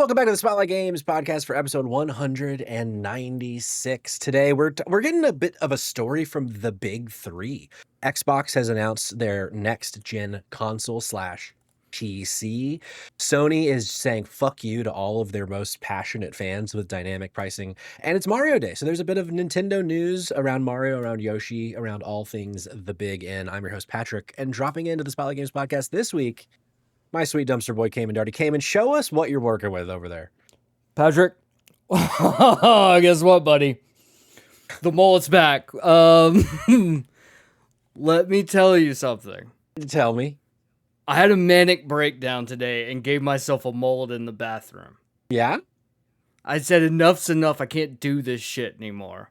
Welcome back to the Spotlight Games podcast for episode 196. Today, we're getting a bit of a story from the big three. Xbox has announced their next-gen console / PC. Sony is saying fuck you to all of their most passionate fans with dynamic pricing. And it's Mario Day, so there's a bit of Nintendo news around Mario, around Yoshi, around all things the big N. I'm your host, Patrick, and dropping into the Spotlight Games podcast this week, my sweet dumpster boy came and already came and show us what you're working with over there. Patrick, guess what, buddy? The mullet's back. Let me tell you something. Tell me. I had a manic breakdown today and gave myself a mullet in the bathroom. Yeah? I said, enough's enough. I can't do this shit anymore.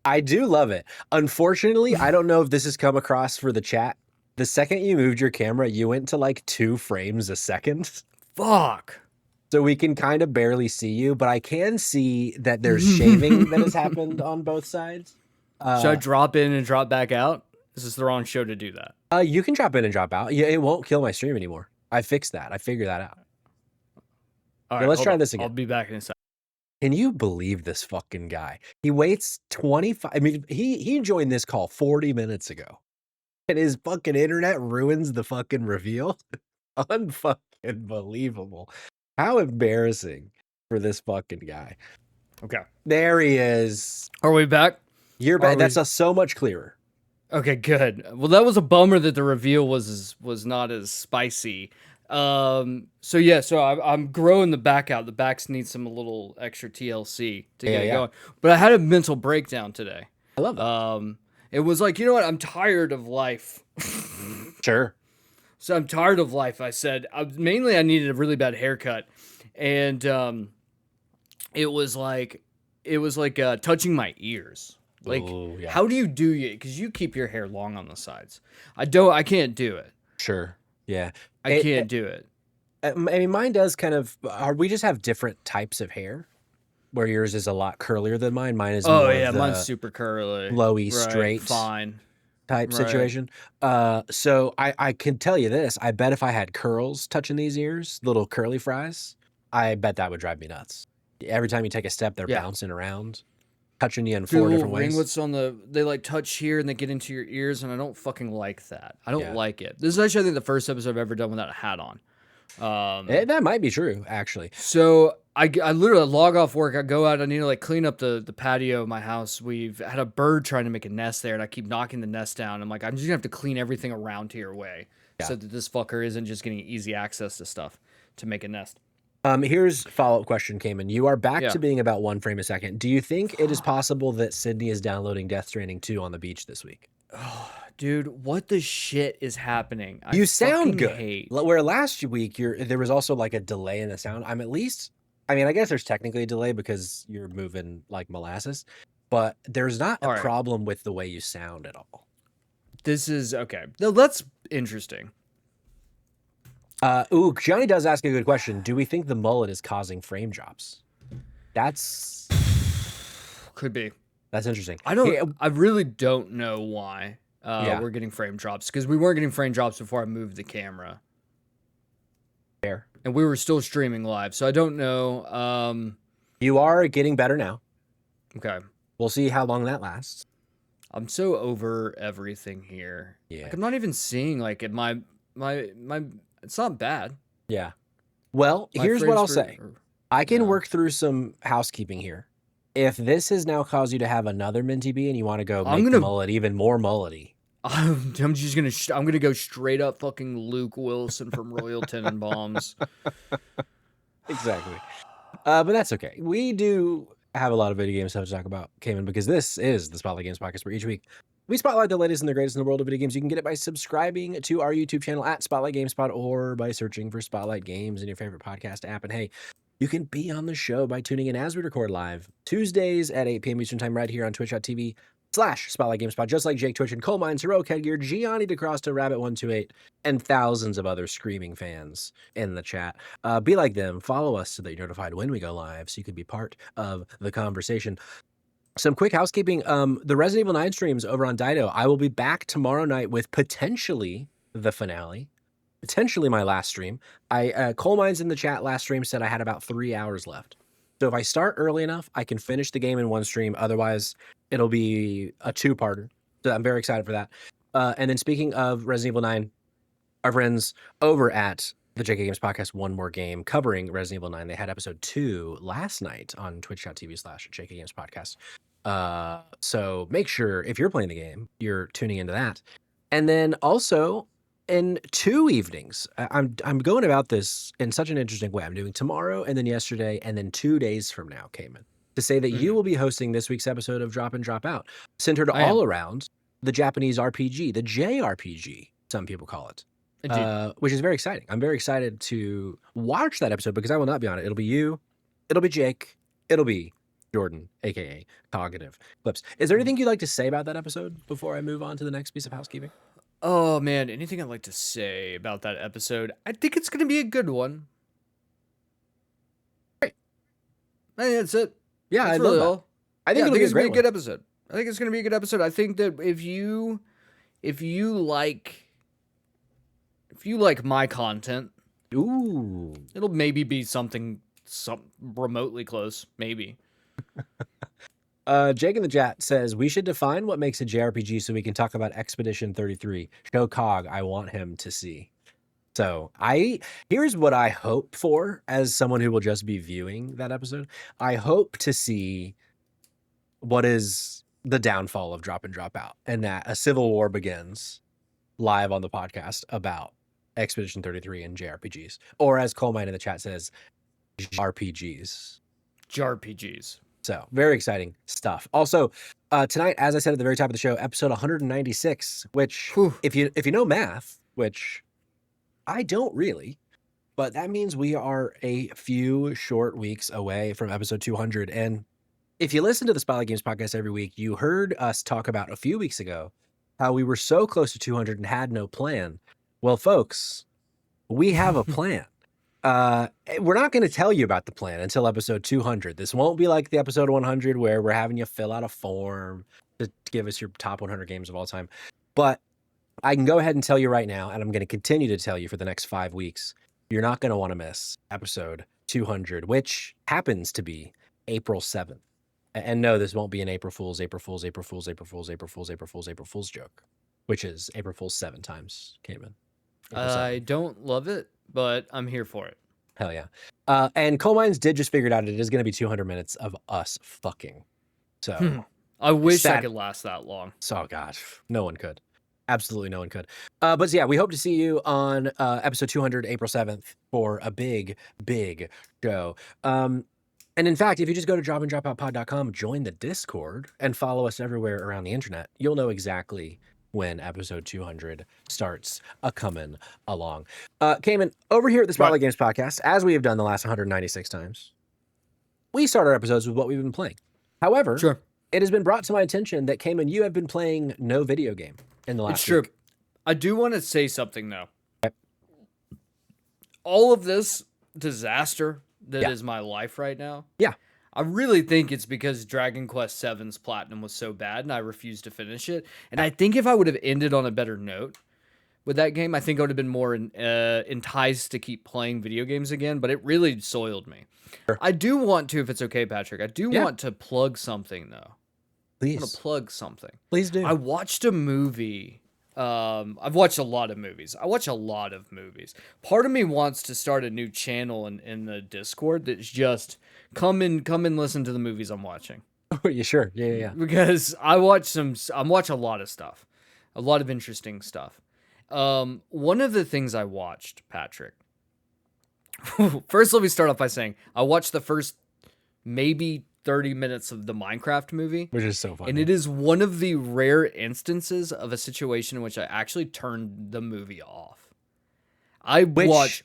I do love it. Unfortunately, I don't know if this has come across for the chat. The second you moved your camera, you went to like 2 frames a second. Fuck. So we can kind of barely see you, but I can see that there's shaving that has happened on both sides. Should I drop in and drop back out? This is the wrong show to do that. You can drop in and drop out. Yeah, it won't kill my stream anymore. I fixed that. I figured that out. All right, right, let's try this again. I'll be back in a second. Can you believe this fucking guy? He waits 25. I mean, he joined this call 40 minutes ago. And his fucking internet ruins the fucking reveal. Unfucking believable. How embarrassing for this fucking guy. Okay. There he is. Are we back? You're back. That's so much clearer. Okay, good. Well, that was a bummer that the reveal was not as spicy. So I'm growing the back out. The backs need some little extra TLC to get it going. But I had a mental breakdown today. I love that. It was like, you know what? I'm tired of life. Sure. So I'm tired of life. I said, mainly I needed a really bad haircut. And it was like touching my ears. Like, ooh, yeah. How do you do it? Because you keep your hair long on the sides. I can't do it. Sure. Yeah. I can't do it. I mean, mine does kind of, we just have different types of hair. Where yours is a lot curlier than mine. Mine is more mine's super curly. Flowy, straight. Fine. Type situation. So I can tell you this. I bet if I had curls touching these ears, little curly fries, I bet that would drive me nuts. Every time you take a step, they're bouncing around, touching you in 4 different ways. Ringlets they like touch here and they get into your ears, and I don't fucking like that. I don't like it. This is actually, I think, the first episode I've ever done without a hat on. That might be true, actually. So I literally log off work. I go out. I need to like clean up the patio of my house. We've had a bird trying to make a nest there, and I keep knocking the nest down. I'm like, I'm just gonna have to clean everything around here away so that this fucker isn't just getting easy access to stuff to make a nest. Here's a follow-up question, Cayman. You are back to being about 1 frame a second. Do you think it is possible that Sydney is downloading Death Stranding 2 on the beach this week? Oh, dude, what the shit is happening? You sound good. Where last week there was also like a delay in the sound. I guess there's technically a delay because you're moving like molasses, but there's not a problem with the way you sound at all. This is okay. No, that's interesting. Johnny does ask a good question. Do we think the mullet is causing frame drops? That's could be. That's interesting. I really don't know why we're getting frame drops, because we weren't getting frame drops before I moved the camera. Fair. And we were still streaming live, so I don't know. You are getting better now. Okay. We'll see how long that lasts. I'm so over everything here. Yeah. Like, I'm not even seeing like my it's not bad. Yeah. Well, here's what I'll say. I can work through some housekeeping here. If this has now caused you to have another Minty Bee and you want to go make the mullet even more mullety, I'm gonna go straight up fucking Luke Wilson from Royal Tenenbaums. Exactly. But that's okay. We do have a lot of video game stuff to talk about, Cayman, because this is the Spotlight Games podcast, where each week we spotlight the latest and the greatest in the world of video games. You can get it by subscribing to our YouTube channel at Spotlight GameSpot, or by searching for Spotlight Games in your favorite podcast app. And hey, you can be on the show by tuning in as we record live Tuesdays at 8 p.m. Eastern Time right here on twitch.tv/Spotlight GameSpot, just like Jake Twitch and Coal Mines, Heroic Headgear, Gianni DeCrosta, Rabbit128, and thousands of other screaming fans in the chat. Be like them. Follow us so that you're notified when we go live, so you can be part of the conversation. Some quick housekeeping. The Resident Evil 9 streams over on Dido. I will be back tomorrow night with potentially the finale potentially my last stream. Coal Mines in the chat last stream said I had about 3 hours left. So if I start early enough, I can finish the game in one stream. Otherwise, it'll be a two-parter. So I'm very excited for that. And then speaking of Resident Evil 9, our friends over at the JK Games Podcast, One More Game, covering Resident Evil 9. They had episode 2 last night on twitch.tv/JK Games Podcast. So make sure if you're playing the game, you're tuning into that. And then also in 2 evenings, I'm going about this in such an interesting way. I'm doing tomorrow and then yesterday and then 2 days from now, Cayman, to say that you will be hosting this week's episode of Drop and Drop Out, centered all around the Japanese RPG, the JRPG, some people call it. Which is very exciting. I'm very excited to watch that episode because I will not be on it. It'll be you, it'll be Jake, it'll be Jordan, aka Cognitive Clips. Is there anything you'd like to say about that episode before I move on to the next piece of housekeeping? Oh man, anything I'd like to say about that episode? I think it's gonna be a good one. Great. I think that's it. Yeah, that's I love that. I think it's gonna be a good episode. I think it's gonna be a good episode. I think that if you like my content, ooh, it'll maybe be something remotely close, maybe. Jake in the chat says we should define what makes a JRPG so we can talk about Expedition 33. Show Cog, I want him to see. So here's what I hope for as someone who will just be viewing that episode. I hope to see what is the downfall of Drop and Drop Out, and that a civil war begins live on the podcast about Expedition 33 and JRPGs, or as Coal Mine in the chat says, RPGs. JRPGs. So very exciting stuff. Also, tonight, as I said at the very top of the show, episode 196, which if you know math, which I don't really, but that means we are a few short weeks away from episode 200. And if you listen to the Spotlight Games Podcast every week, you heard us talk about a few weeks ago how we were so close to 200 and had no plan. Well, folks, we have a plan. We're not going to tell you about the plan until episode 200. This won't be like the episode 100 where we're having you fill out a form to give us your top 100 games of all time. But I can go ahead and tell you right now, and I'm going to continue to tell you for the next 5 weeks, you're not going to want to miss episode 200, which happens to be April 7th. And no, this won't be an April Fool's joke, which is April Fool's 7 times, Cayman. I don't love it, but I'm here for it. Hell yeah. And Coal Mines did just figure it out. It is going to be 200 minutes of us fucking. So I wish I could last that long. Oh, God. No one could. Absolutely no one could. But yeah, we hope to see you on episode 200, April 7th, for a big, big show. And in fact, if you just go to dropanddropoutpod.com, join the Discord, and follow us everywhere around the internet, you'll know exactly when episode 200 starts coming along. Cayman, over here at the Spotlight Games Podcast, as we have done the last 196 times, we start our episodes with what we've been playing. However, it has been brought to my attention that, Cayman, you have been playing no video game in the last week. It's true. I do want to say something, though. Okay. All of this disaster that is my life right now. Yeah. I really think it's because Dragon Quest VII's Platinum was so bad and I refused to finish it. And I think if I would have ended on a better note with that game, I think I would have been more enticed to keep playing video games again, but it really soiled me. Sure. I do want to, if it's okay, Patrick, I do want to plug something, though. Please. I want to plug something. Please do. I watched a movie. I've watched a lot of movies. I watch a lot of movies. Part of me wants to start a new channel in the Discord that's just come and listen to the movies I'm watching. Oh, you sure? Yeah. Because I watch a lot of stuff, a lot of interesting stuff. One of the things I watched, Patrick. First, let me start off by saying I watched the first maybe 30 minutes of the Minecraft movie, which is so funny. And it is one of the rare instances of a situation in which I actually turned the movie off. I watch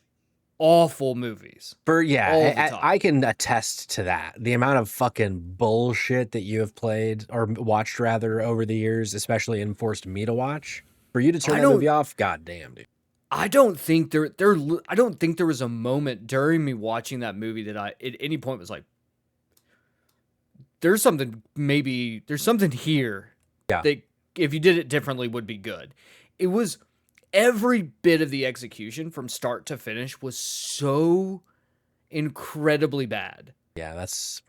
awful movies. I can attest to that. The amount of fucking bullshit that you have played or watched rather over the years, especially and forced me to watch. For you to turn that movie off, goddamn, dude. I don't think there was a moment during me watching that movie that I at any point was like, there's something here that if you did it differently would be good. It was every bit of the execution from start to finish was so incredibly bad. Yeah, that's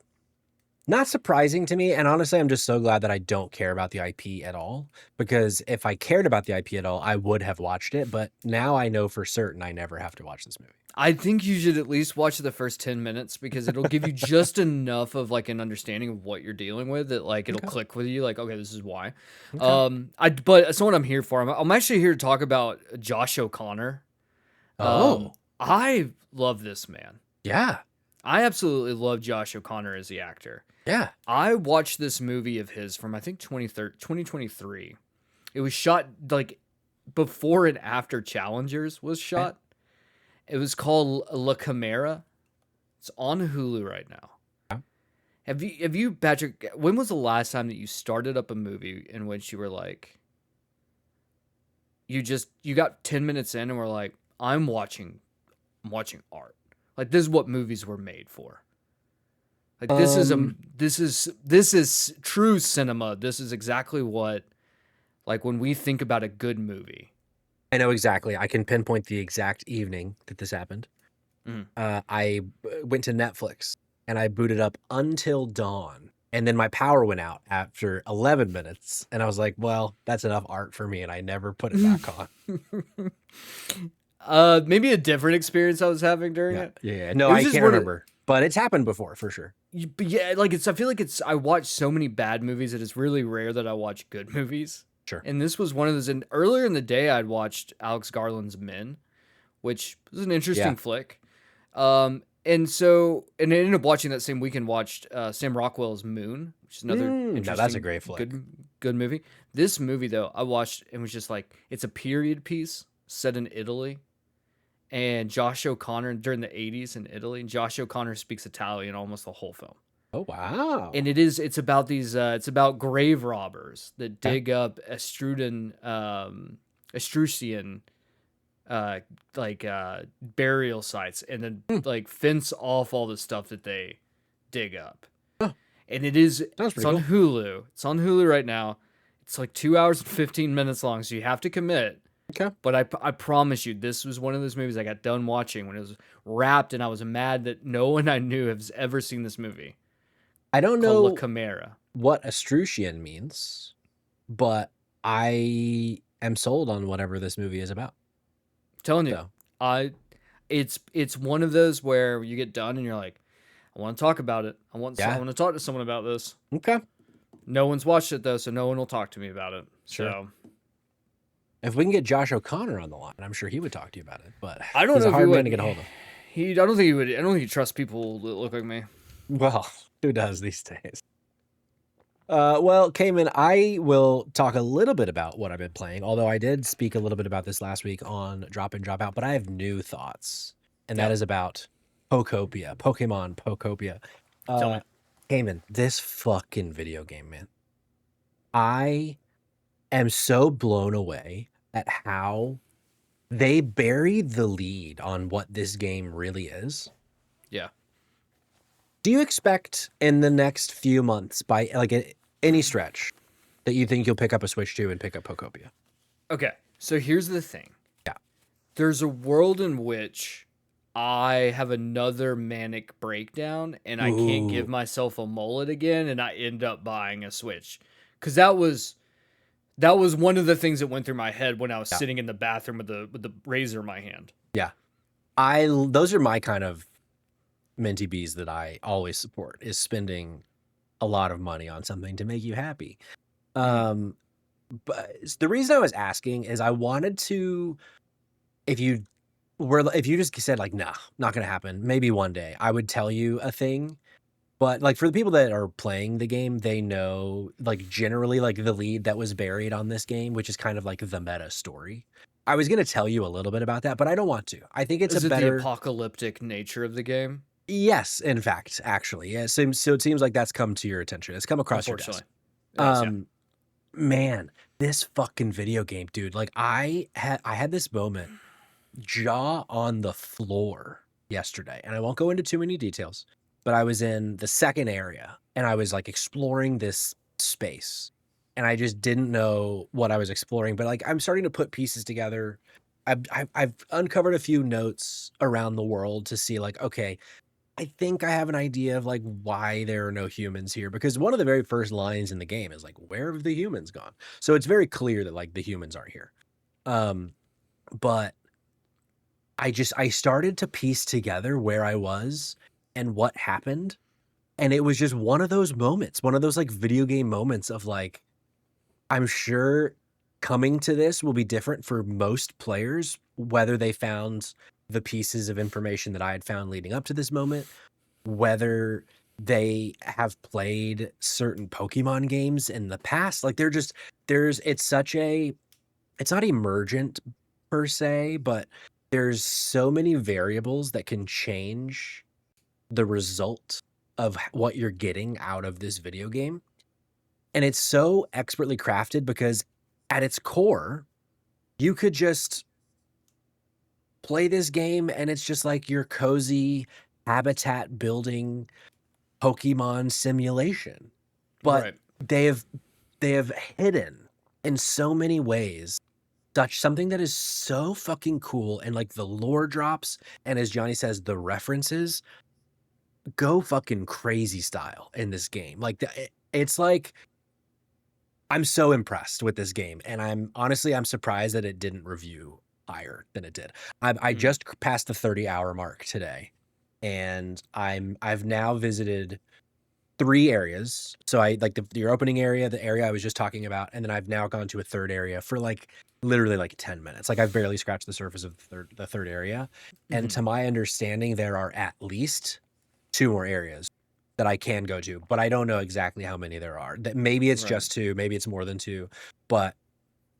not surprising to me. And honestly, I'm just so glad that I don't care about the IP at all. Because if I cared about the IP at all, I would have watched it. But now I know for certain I never have to watch this movie. I think you should at least watch the first 10 minutes because it'll give you just enough of like an understanding of what you're dealing with that like it'll Okay. click with you like, okay, this is why. Okay. But that's what I'm here for. I'm actually here to talk about Josh O'Connor. Oh, I love this man. yeah. I absolutely love Josh O'Connor as the actor. Yeah. I watched this movie of his from I think 2023. It was shot like before and after Challengers was shot. It was called La Chimera. It's on Hulu right now. Yeah. Have you Patrick, when was the last time that you started up a movie in which you were like you got 10 minutes in and were like, I'm watching art. Like this is what movies were made for. Like this is true cinema. This is exactly what, like when we think about a good movie. I know exactly. I can pinpoint the exact evening that this happened. Mhm. I went to Netflix and I booted up Until Dawn. And then my power went out after 11 minutes. And I was like, well, that's enough art for me. And I never put it back on. Maybe a different experience I was having during Yeah. it. Yeah. No, It was I just can't one of- remember. But it's happened before for sure. But yeah, like I feel like I watch so many bad movies that it's really rare that I watch good movies. Sure. And this was one of those. And earlier in the day, I'd watched Alex Garland's Men, which was an interesting flick. And I ended up watching that same weekend. Watched Sam Rockwell's Moon, which is another interesting. No, that's a great flick. Good movie. This movie though, I watched and was just like, it's a period piece set in Italy. And Josh O'Connor during the 80s in Italy. And Josh O'Connor speaks Italian almost the whole film. Oh, wow. And it's about these it's about grave robbers that dig up Etruscan burial sites and then like fence off all the stuff that they dig up. Huh. And it's on cool. Hulu. It's on Hulu right now. It's like 2 hours and 15 minutes long, so you have to commit. Okay. But I promise you, this was one of those movies I got done watching when it was wrapped, and I was mad that no one I knew has ever seen this movie. I don't know La Chimera. what Etruscan means, but I am sold on whatever this movie is about. I'm telling you, it's one of those where you get done and you're like, I want to talk about it. I want to talk to someone about this. Okay. No one's watched it though, so no one will talk to me about it. Sure. So If we can get Josh O'Connor on the line, I'm sure he would talk to you about it. But I don't he's know a if hard he man would. to get a hold of. I don't think he would. I don't think he trusts people that look like me. Well, who does these days? Well, Cayman, I will talk a little bit about what I've been playing, although I did speak a little bit about this last week on Drop In, Drop Out, but I have new thoughts, and that is about Pokemon Pokopia. Tell me. Cayman, this fucking video game, man. I am so blown away at how they buried the lead on what this game really is. Yeah. Do you expect in the next few months, by like any stretch, that you think you'll pick up a Switch 2 and pick up Pokopia? Okay, so here's the thing. Yeah. There's a world in which I have another manic breakdown and I can't give myself a mullet again and I end up buying a Switch. Because that was one of the things that went through my head when I was sitting in the bathroom with the razor in my hand. Yeah. Those are my kind of minty bees that I always support, is spending a lot of money on something to make you happy. But the reason I was asking is I wanted to, if you just said like, nah, not gonna happen, maybe one day, I would tell you a thing. But like for the people that are playing the game, they know like generally like the lead that was buried on this game, which is kind of like the meta story. I was gonna tell you a little bit about that, but I don't want to. I think it's Is it better the apocalyptic nature of the game? Yes, in fact, actually. Yeah, so it seems like that's come to your attention. It's come across your desk. Man, this fucking video game, dude. Like I had this moment, jaw on the floor yesterday, and I won't go into too many details, but I was in the second area and I was like exploring this space, and I just didn't know what I was exploring. But like, I'm starting to put pieces together. I've uncovered a few notes around the world to see like, okay, I think I have an idea of like why there are no humans here, because one of the very first lines in the game is like, where have the humans gone? So it's very clear that like the humans aren't here. Um, but I started to piece together where I was and what happened. And it was just one of those moments, one of those like video game moments of like, I'm sure coming to this will be different for most players, whether they found the pieces of information that I had found leading up to this moment, whether they have played certain Pokemon games in the past. Like it's not emergent per se, but there's so many variables that can change the result of what you're getting out of this video game. And it's so expertly crafted because at its core, you could just play this game and it's just like your cozy habitat building Pokemon simulation. But Right. they have hidden in so many ways something that is so fucking cool, and like the lore drops, and as Johnny says, the references go fucking crazy style in this game. Like it's like I'm so impressed with this game, and I'm surprised that it didn't review higher than it did. I just passed the 30-hour mark today, and I've now visited 3 areas. So I like your opening area, the area I was just talking about, and then I've now gone to a third area for like literally like 10 minutes. Like I've barely scratched the surface of the third area. And to my understanding, there are at least 2 more areas that I can go to, but I don't know exactly how many there are. That maybe it's just 2, maybe it's more than 2, but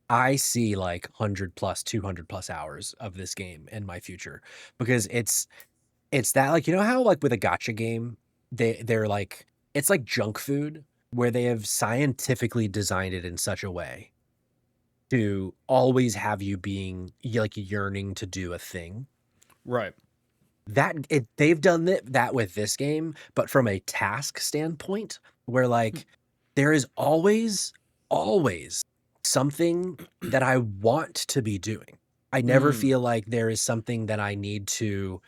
I see like 100 plus, 200 plus hours of this game in my future, because it's that, like, you know how like with a gacha game, they're like, it's like junk food where they have scientifically designed it in such a way to always have you being like yearning to do a thing. Right. They've done that with this game, but from a task standpoint, where like there is always something that I want to be doing. I never feel like there is something that I need to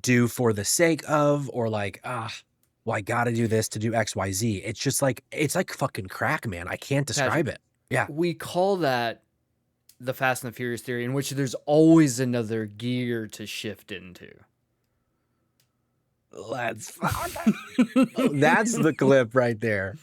do for the sake of, or like, well, I gotta do this to do XYZ. It's just like, it's like fucking crack, man. I can't describe it. Yeah. We call that the Fast and the Furious theory, in which there's always another gear to shift into. That's the clip right there.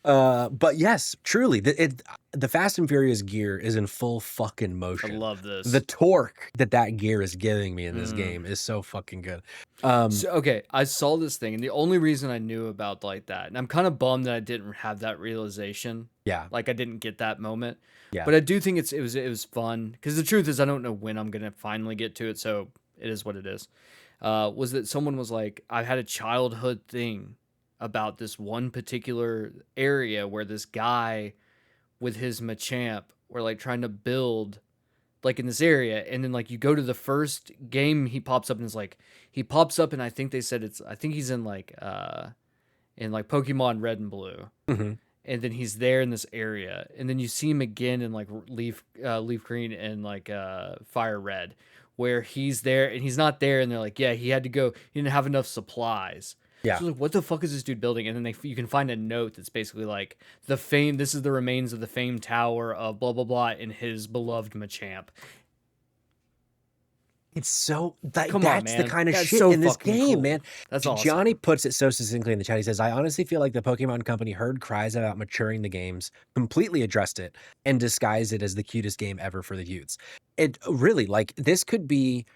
But yes, truly, the Fast and Furious gear is in full fucking motion. I love this. The torque that gear is giving me in this game is so fucking good. So, okay, I saw this thing, and the only reason I knew about like that, and I'm kind of bummed that I didn't have that realization. Yeah. Like I didn't get that moment. Yeah. But I do think it was fun, because the truth is I don't know when I'm gonna finally get to it, so it is what it is. Was that someone was like, I had a childhood thing about this one particular area where this guy with his Machamp were like trying to build like in this area, and then like you go to the first game, he pops up and is like, he pops up, and I think they said I think he's in like Pokemon Red and Blue. And then he's there in this area, and then you see him again in like Leaf Green and like Fire Red, where he's there and he's not there, and they're like, yeah, he had to go, he didn't have enough supplies. Yeah. So like, what the fuck is this dude building? And then you can find a note that's basically like, this is the remains of the famed tower of blah blah blah in his beloved Machamp. It's so that's man. the kind of That's shit so in this fucking game, cool. man. That's awesome. Johnny puts it so succinctly in the chat. He says, I honestly feel like the Pokemon Company heard cries about maturing the games, completely addressed it, and disguised it as the cutest game ever for the youths. It really, like, this could be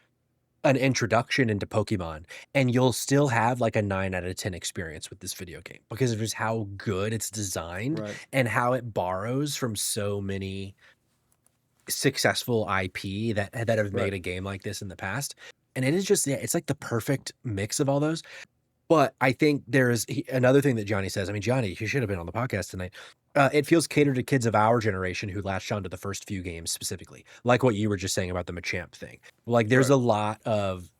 an introduction into Pokemon, and you'll still have like a 9 out of 10 experience with this video game because of just how good it's designed and how it borrows from so many successful IP that have made a game like this in the past. And it is just, it's like the perfect mix of all those. But I think there's another thing that Johnny says. I mean, Johnny, you should have been on the podcast tonight. It feels catered to kids of our generation who latched on to the first few games specifically, like what you were just saying about the Machamp thing. Like there's a lot of,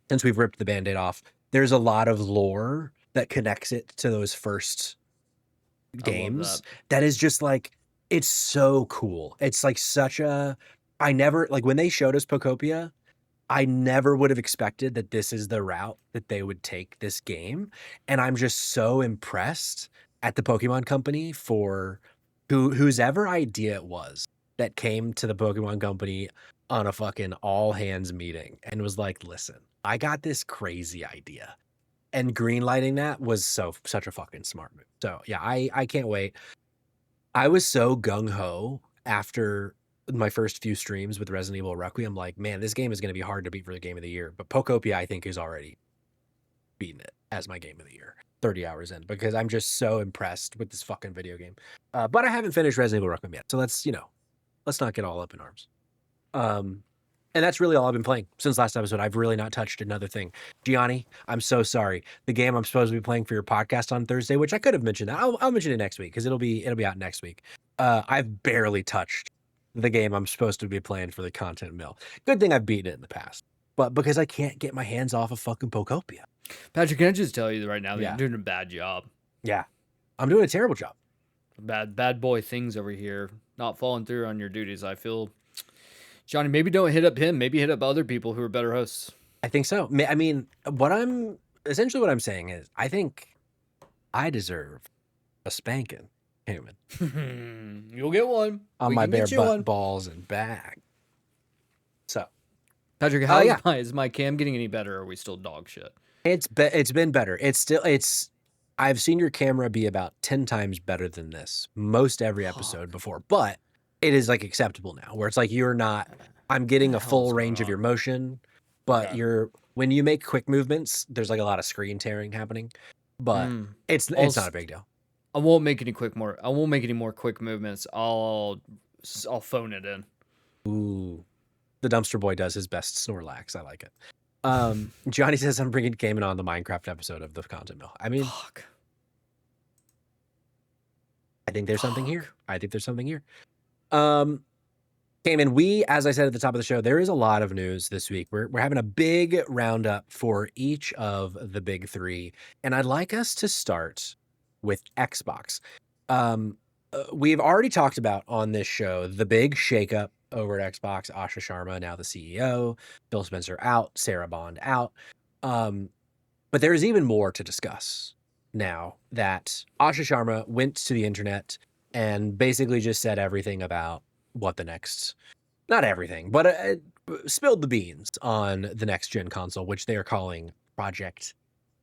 since we've ripped the Band-Aid off, there's a lot of lore that connects it to those first I love games that. that is just like, it's so cool. It's like such a, I never, like when they showed us Pokopia, I never would have expected that this is the route that they would take this game. And I'm just so impressed at the Pokemon Company for whose ever idea it was that came to the Pokemon Company on a fucking all hands meeting and was like, listen, I got this crazy idea. And greenlighting that was such a fucking smart move. So yeah, I can't wait. I was so gung ho after my first few streams with Resident Evil Requiem. Like, man, this game is going to be hard to beat for the game of the year. But Pokopia, I think, is already beating it as my game of the year 30 hours in because I'm just so impressed with this fucking video game. But I haven't finished Resident Evil Requiem yet. So let's not get all up in arms. And that's really all I've been playing since last episode. I've really not touched another thing. Gianni, I'm so sorry. The game I'm supposed to be playing for your podcast on Thursday, which I could have mentioned. I'll mention it next week because it'll be out next week. I've barely touched the game I'm supposed to be playing for the content mill. Good thing I've beaten it in the past, but because I can't get my hands off of fucking Pokopia. Patrick, can I just tell you right now that Yeah. you're doing a bad job. Yeah, I'm doing a terrible job. Bad boy things over here, not following through on your duties. I feel, Johnny, maybe don't hit up him. Maybe hit up other people who are better hosts. I think so. I mean, what I'm saying is, I think I deserve a spanking, human. You'll get one On We my can bare get you butt, one. balls, and bag. So, Patrick, how is my cam getting any better? Or are we still dog shit? it's been better. I've seen your camera be about 10 times better than this most every episode before, but it is like acceptable now where it's like I'm getting a full range of your motion, but when you make quick movements, there's like a lot of screen tearing happening, but it's not a big deal. I won't make any more quick movements. I'll phone it in. Ooh, the dumpster boy does his best Snorlax. I like it. Johnny says I'm bringing Cayman on the Minecraft episode of the content mill. I mean, Fuck. I think there's something here. Cayman, as I said at the top of the show, there is a lot of news this week. We're having a big roundup for each of the big three, and I'd like us to start with Xbox. We've already talked about on this show the big shakeup over at Xbox. Asha Sharma, now the CEO, Phil Spencer out, Sarah Bond out. But there's even more to discuss now that Asha Sharma went to the internet and basically just said everything about what the next, not everything, but spilled the beans on the next gen console, which they are calling Project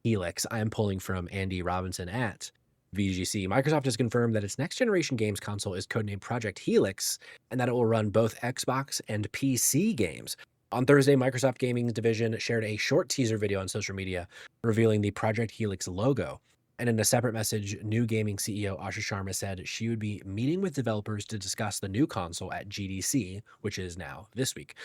Helix. I am pulling from Andy Robinson at VGC. Microsoft has confirmed that its next generation games console is codenamed Project Helix and that it will run both Xbox and PC games. On Thursday, Microsoft Gaming's division shared a short teaser video on social media revealing the Project Helix logo. And in a separate message, new gaming CEO Asha Sharma said she would be meeting with developers to discuss the new console at GDC, which is now this week.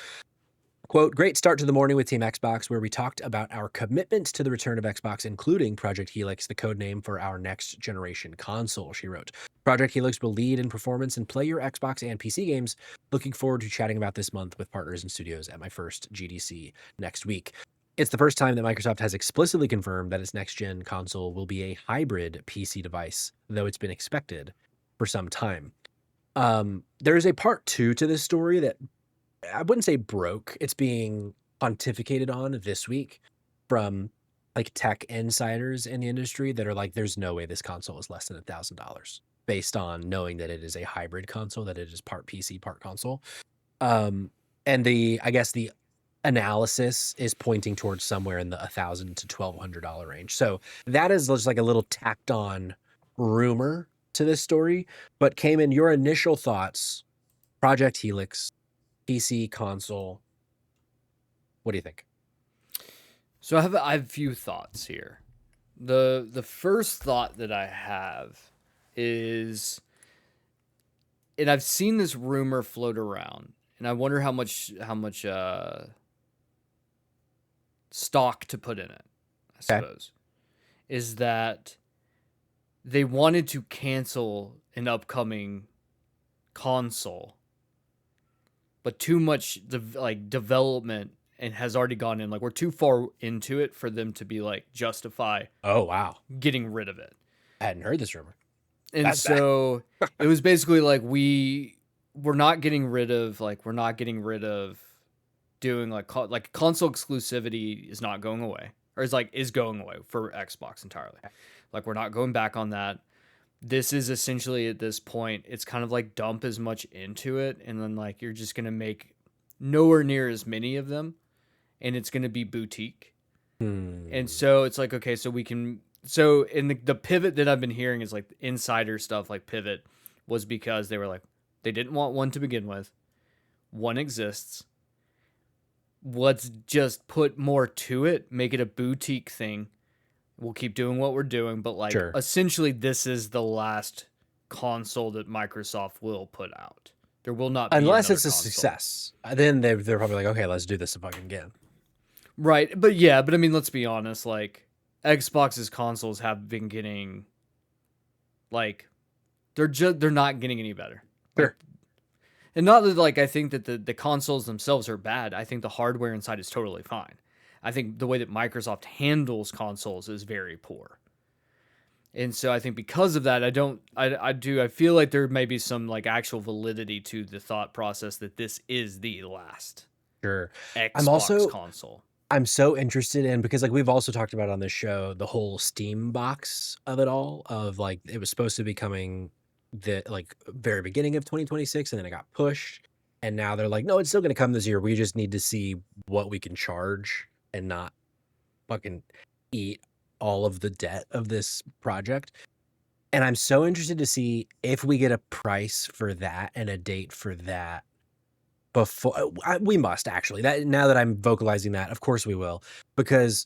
Quote, great start to the morning with Team Xbox, where we talked about our commitment to the return of Xbox, including Project Helix, the code name for our next generation console, she wrote. Project Helix will lead in performance and play your Xbox and PC games. Looking forward to chatting about this month with partners and studios at my first GDC next week. It's the first time that Microsoft has explicitly confirmed that its next-gen console will be a hybrid PC device, though it's been expected for some time. There is a part 2 to this story that I wouldn't say broke. It's being pontificated on this week from like tech insiders in the industry that are like, there's no way this console is less than $1,000 based on knowing that it is a hybrid console, that it is part PC, part console. And I guess the analysis is pointing towards somewhere in the $1,000 to $1,200 range. So that is just like a little tacked on rumor to this story. But Cayman, your initial thoughts, Project Helix, PC console, what do you think? So I have a few thoughts here. The first thought that I have is, and I've seen this rumor float around, and I wonder how much stock to put in it, I suppose, is that they wanted to cancel an upcoming console, but too much development and has already gone in. Like, we're too far into it for them to be like justify Oh, wow. getting rid of it. I hadn't heard this rumor. And That's bad. so it was basically like we're not getting rid of doing like console exclusivity is not going away, or is going away for Xbox entirely. Like we're not going back on that. This is essentially at this point, it's kind of like dump as much into it, and then like you're just gonna make nowhere near as many of them, and it's gonna be boutique. And so it's like, okay, so we can, so in the pivot that I've been hearing is like insider stuff, like pivot was because they were like, they didn't want one to begin with. One exists. Let's just put more to it, make it a boutique thing. We'll keep doing what we're doing, but like Sure. essentially this is the last console that Microsoft will put out. There will not be Unless another it's a console. success. Then they're probably like, okay, let's do this fucking again. Right, but yeah, but I mean, let's be honest. Like Xbox's consoles have been getting, like, they're not getting any better. Sure. Like, and not that like I think that the consoles themselves are bad. I think the hardware inside is totally fine. I think the way that Microsoft handles consoles is very poor. And so I think because of that, I feel like there may be some like actual validity to the thought process that this is the last Sure. Xbox console. I'm so interested in, because like we've also talked about on this show, the whole Steam box of it all, of like it was supposed to be coming the like very beginning of 2026, and then it got pushed, and now they're like, no, it's still going to come this year. We just need to see what we can charge and not fucking eat all of the debt of this project. And I'm so interested to see if we get a price for that and a date for that before we must actually, that now that I'm vocalizing that, of course we will, because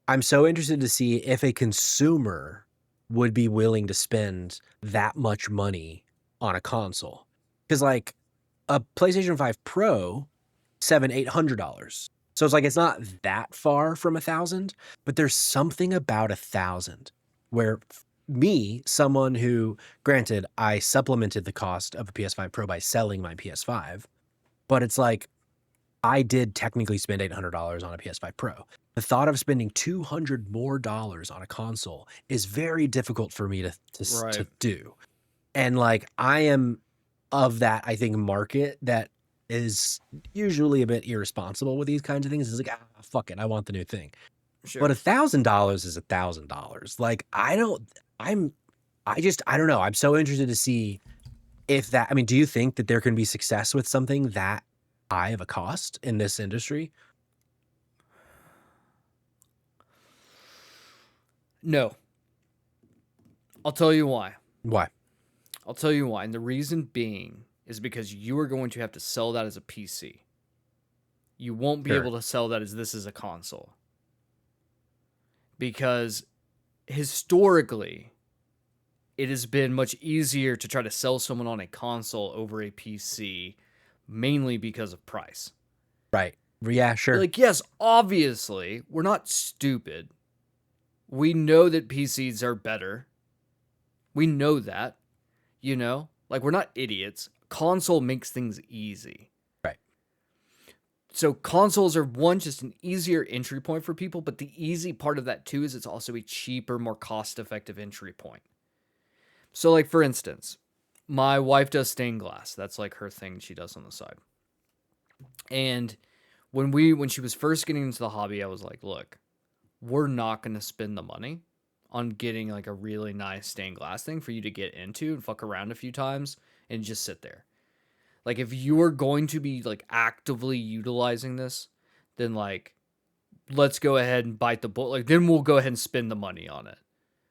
I'm so interested to see if a consumer would be willing to spend that much money on a console. Because like a PlayStation 5 Pro, $700-800. So it's like it's not that far from 1,000, but there's something about 1,000 where me, someone who, granted, I supplemented the cost of a PS5 Pro by selling my PS5, but it's like I did technically spend $800 on a PS5 Pro. The thought of spending $200 more on a console is very difficult for me to do. And like I am of that, I think, market that is usually a bit irresponsible with these kinds of things. It's like, fuck it, I want the new thing. Sure. But $1,000 is $1,000. Like I don't know. I'm so interested to see if that, I mean, do you think that there can be success with something that high of a cost in this industry? No. I'll tell you why. Why? I'll tell you why. And the reason being is because you are going to have to sell that as a PC. You won't be able to sell that as this is a console. Because historically, it has been much easier to try to sell someone on a console over a PC, mainly because of price. Right. Yeah, sure. Like, yes, obviously, we're not stupid. We know that PCs are better. We know that, you know? Like, we're not idiots. Console makes things easy. Right. So consoles are, one, just an easier entry point for people, but the easy part of that, too, is it's also a cheaper, more cost-effective entry point. So, like, for instance, my wife does stained glass. That's, like, her thing she does on the side. And when she was first getting into the hobby, I was like, look, we're not going to spend the money on getting like a really nice stained glass thing for you to get into and fuck around a few times and just sit there. Like if you are going to be like actively utilizing this, then like let's go ahead and bite the bullet. Like then we'll go ahead and spend the money on it.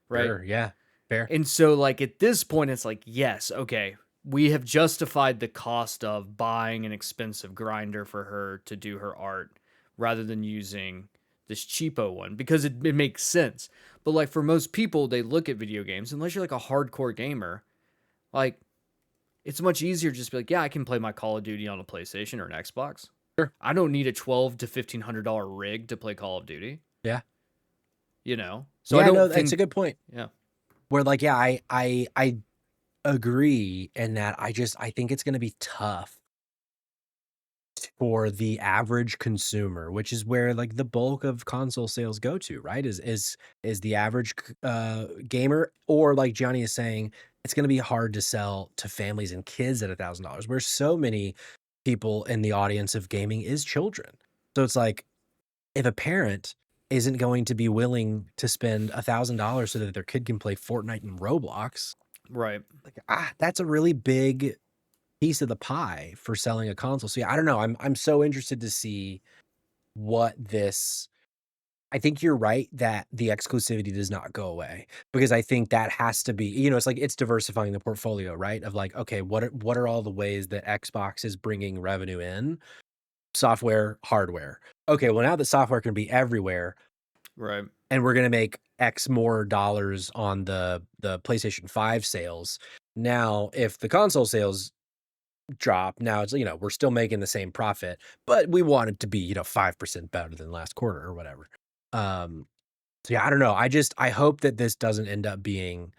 Right? Sure, yeah. Fair. And so like at this point it's like, yes, okay, we have justified the cost of buying an expensive grinder for her to do her art rather than using this cheapo one because it makes sense. But like for most people, they look at video games, unless you're like a hardcore gamer, like it's much easier just to be like, yeah, I can play my Call of Duty on a PlayStation or an Xbox. Sure. I don't need a $1,200 to $1,500 rig to play Call of Duty. Yeah. You know? So yeah, I don't no, think that's a good point. Yeah. Where like, yeah, I agree in that I think it's going to be tough for the average consumer, which is where like the bulk of console sales go to, right? Is the average gamer, or like Johnny is saying, it's going to be hard to sell to families and kids at $1,000, where so many people in the audience of gaming is children. So it's like, if a parent isn't going to be willing to spend $1,000 so that their kid can play Fortnite and Roblox, Right. like, that's a really big piece of the pie for selling a console. So yeah, I don't know. I'm so interested to see what this. I think you're right that the exclusivity does not go away, because I think that has to be, it's like it's diversifying the portfolio, right? Of like, okay, what are all the ways that Xbox is bringing revenue in? Software, hardware. Okay, well now that software can be everywhere, Right. and we're gonna make X more dollars on the PlayStation 5 sales. Now, if the console sales drop, now it's we're still making the same profit, but we want it to be 5% better than last quarter or whatever. So yeah, I don't know. I hope that this doesn't end up being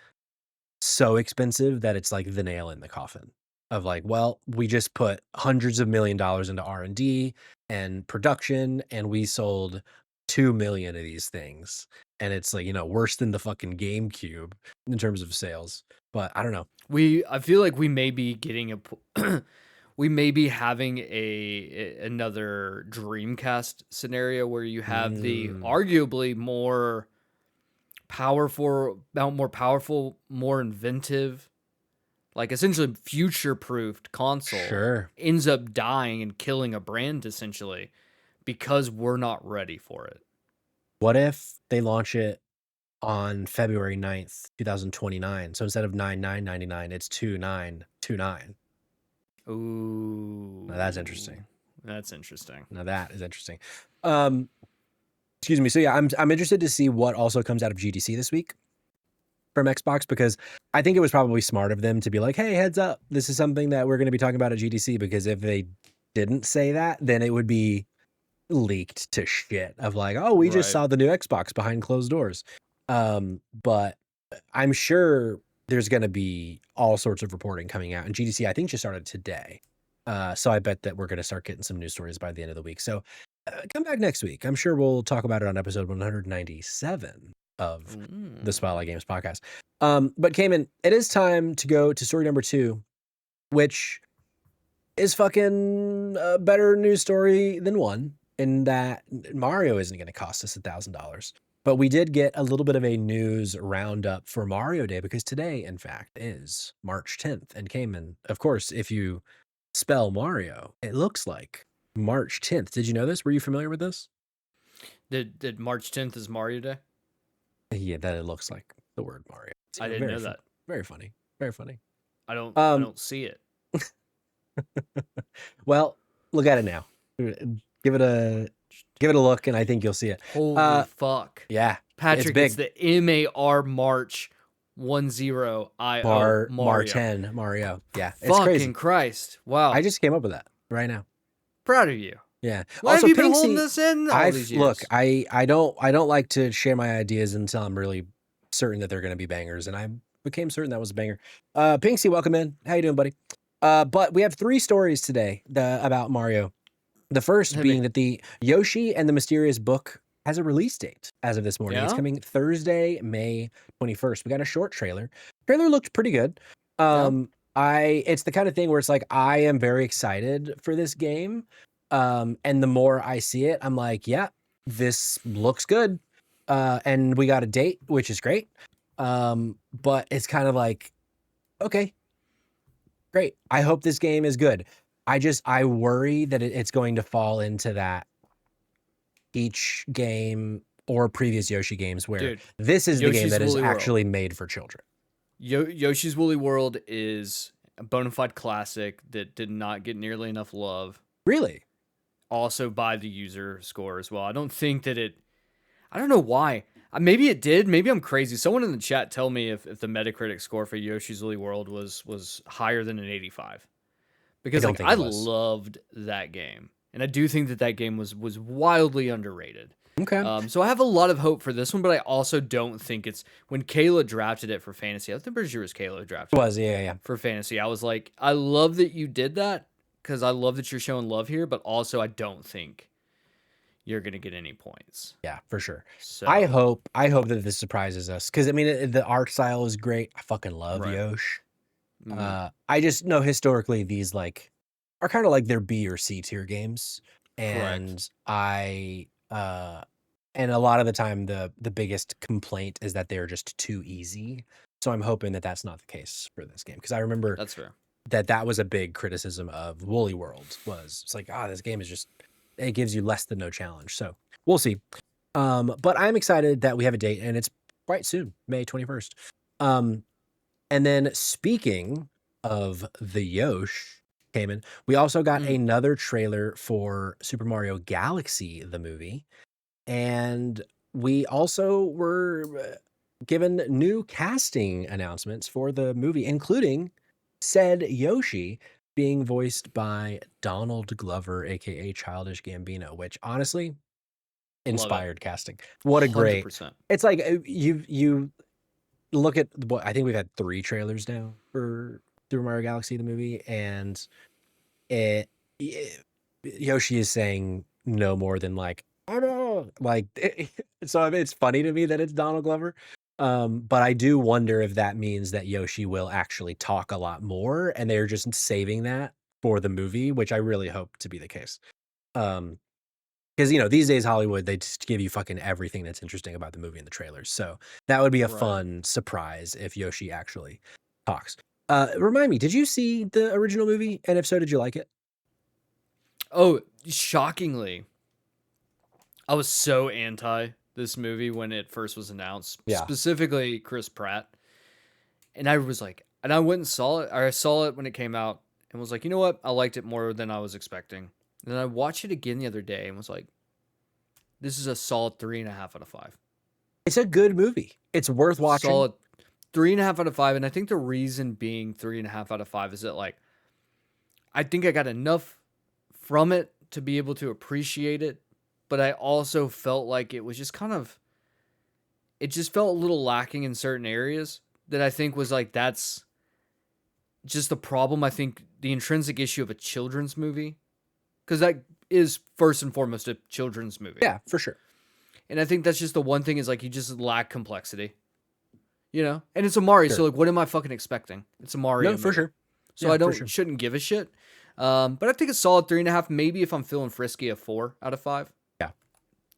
so expensive that it's like the nail in the coffin of like, well, we just put hundreds of $1 million into R&D and production, and we sold 2 million of these things, and it's like worse than the fucking GameCube in terms of sales. But I don't know. I feel like we may be getting we may be having another Dreamcast scenario where you have the arguably more powerful, more inventive, like essentially future-proofed console Sure. ends up dying and killing a brand essentially because we're not ready for it. What if they launch it on February 9th, 2029? So instead of 9999, it's 2929. Ooh, Now that's interesting. That's interesting. Now that is interesting. Excuse me. So yeah, I'm interested to see what also comes out of GDC this week from Xbox, because I think it was probably smart of them to be like, hey, heads up, this is something that we're going to be talking about at GDC, because if they didn't say that, then it would be leaked to shit of like, oh, we just saw the new Xbox behind closed doors. But I'm sure there's going to be all sorts of reporting coming out, and GDC I think just started today. So I bet that we're going to start getting some news stories by the end of the week. So come back next week. I'm sure we'll talk about it on episode 197 of the Spotlight Games podcast. But Cayman, it is time to go to story number 2, which is fucking a better news story than 1, in that Mario isn't going to cost us $1,000. But we did get a little bit of a news roundup for Mario Day, because today, in fact, is March 10th. And Cayman, of course, if you spell Mario, it looks like March 10th. Did you know this? Were you familiar with this? Did March 10th is Mario Day? Yeah, that it looks like the word Mario. I didn't know that. Very funny. Very funny. I don't see it. Well, look at it now. Give it a look, and I think you'll see it. Holy fuck. Yeah. Patrick, it's the MAR March 10IO Mario. Mar 10 Mario. Yeah. It's fucking crazy. Christ. Wow. I just came up with that right now. Proud of you. Yeah. Why also, have you been Pinksy, holding this in all these years? Look, I don't like to share my ideas until I'm really certain that they're going to be bangers, and I became certain that was a banger. Pinksy, welcome in. How you doing, buddy? But we have 3 stories today about Mario. The first being that the Yoshi and the Mysterious Book has a release date as of this morning. Yeah? It's coming Thursday, May 21st. We got a short trailer. Trailer looked pretty good. It's the kind of thing where it's like, I am very excited for this game. And the more I see it, I'm like, yeah, this looks good. And we got a date, which is great. But it's kind of like, okay, great. I hope this game is good. I worry that it's going to fall into that each game or previous Yoshi games where this is the game that is actually made for children. Yoshi's Woolly World is a bona fide classic that did not get nearly enough love. Really? Also by the user score as well. I don't think that I don't know why. Maybe it did. Maybe I'm crazy. Someone in the chat tell me if the Metacritic score for Yoshi's Woolly World was higher than an 85. Because I loved that game. And I do think that game was wildly underrated. Okay. So I have a lot of hope for this one, but I also don't think it's... When Kayla drafted it for Fantasy, I think pretty sure it was Kayla drafted it. Yeah. For Fantasy. I was like, I love that you did that, because I love that you're showing love here, but also I don't think you're gonna get any points. Yeah, for sure. So I hope that this surprises us because I mean the art style is great. I fucking love right. Yosh. Mhm. I just know historically these like are kind of like their B or C tier games, Correct. and and a lot of the time the biggest complaint is that they're just too easy. So I'm hoping that that's not the case for this game because I remember That's fair. that was a big criticism of Woolly World was it's like this game is just it gives you less than no challenge. So we'll see. But I'm excited that we have a date and it's quite soon, May 21st. And then speaking of the Yosh, Cayman, we also got Mhm. another trailer for Super Mario Galaxy, the movie. And we also were given new casting announcements for the movie, including said Yoshi being voiced by Donald Glover, aka Childish Gambino, which honestly, Love it. inspired casting. What a great. 100%. It's like you look at what I think we've had 3 trailers now for Super Mario Galaxy the movie, and it Yoshi is saying no more than like I don't know, like so I mean, it's funny to me that it's Donald Glover. But I do wonder if that means that Yoshi will actually talk a lot more, and they're just saving that for the movie, which I really hope to be the case. Um, because these days Hollywood they just give you fucking everything that's interesting about the movie in the trailers. So that would be a Right. fun surprise if Yoshi actually talks. Remind me, did you see the original movie? And if so, did you like it? Oh, shockingly, I was so anti this movie when it first was announced, Yeah. specifically Chris Pratt. And I was like, and I went and saw it. I saw it when it came out and was like, you know what? I liked it more than I was expecting. And then I watched it again the other day and was like, this is a solid 3.5 out of 5. It's a good movie. It's worth watching. Solid 3.5 out of 5. And I think the reason being 3.5 out of 5 is that, like, I think I got enough from it to be able to appreciate it. But I also felt like it was just it just felt a little lacking in certain areas that I think was like, that's just the problem. I think the intrinsic issue of a children's movie, because that is first and foremost a children's movie. Yeah, for sure. And I think that's just the one thing is like, you just lack complexity, and it's a Mario. Sure. So like, what am I fucking expecting? It's a Mario. No, for movie. sure. So Yeah, I for sure. shouldn't give a shit. But I think a solid 3.5, maybe if I'm feeling frisky, a 4 out of 5. Yeah.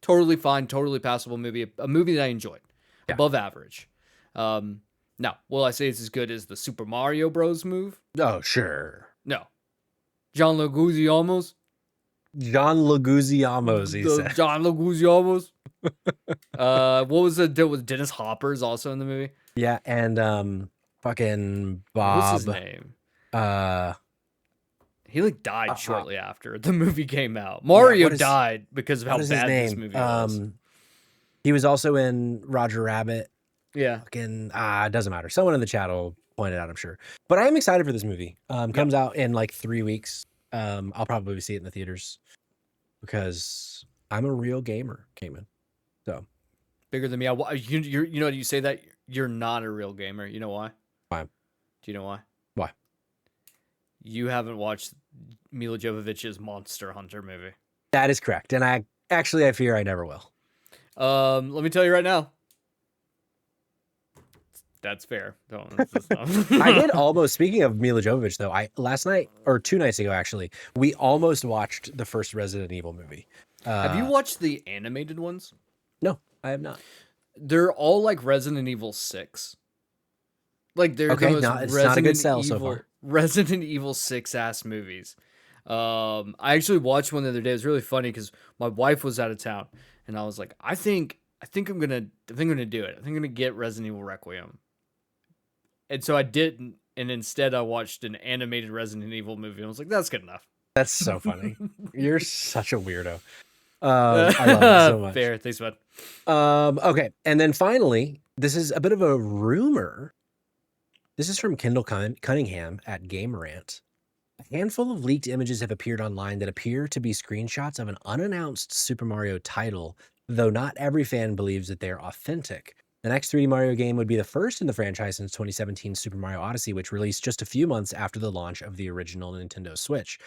Totally fine, totally passable movie. A movie that I enjoyed, Yeah. above average. Now, will I say it's as good as the Super Mario Bros. Move? Oh, sure. No. John Leguizamo. John Leguizamo, he said. John Leguizamo. What was the deal with Dennis Hopper's also in the movie? Yeah, and fucking What was his Bob. name? Uh, He like died shortly after the movie came out. Mario what is- died because of how what is his bad this name? movie was. He was also in Roger Rabbit. Yeah. Fucking it doesn't matter. Someone in the chat will point it out, I'm sure. But I am excited for this movie. Comes out in like 3 weeks. I'll probably see it in the theaters because I'm a real gamer, Cayman. So Bigger than me. You know, you say that you're not a real gamer. You know why? Why? Do you know why? Why? You haven't watched Mila Jovovich's Monster Hunter movie. That is correct. And I fear I never will. Let me tell you right now. That's fair. I did almost, speaking of Mila Jovovich, though, last night or 2 nights ago, actually, we almost watched the first Resident Evil movie. Have you watched the animated ones? No, I have not. They're all like Resident Evil 6. Like they're Okay, the most it's not a good sell so far. Resident Evil 6 ass movies. I actually watched one the other day. It was really funny because my wife was out of town, and I was like, I think I'm gonna do it. I think I'm gonna get Resident Evil Requiem. And so I didn't, and instead I watched an animated Resident Evil movie, and I was like, that's good enough. That's so funny. You're such a weirdo. I love it so much. Fair, thanks, bud. Okay, and then finally, this is a bit of a rumor. This is from Kendall Cunningham at Game Rant. A handful of leaked images have appeared online that appear to be screenshots of an unannounced Super Mario title, though not every fan believes that they're authentic. The next 3D Mario game would be the first in the franchise since 2017 Super Mario Odyssey, which released just a few months after the launch of the original Nintendo Switch.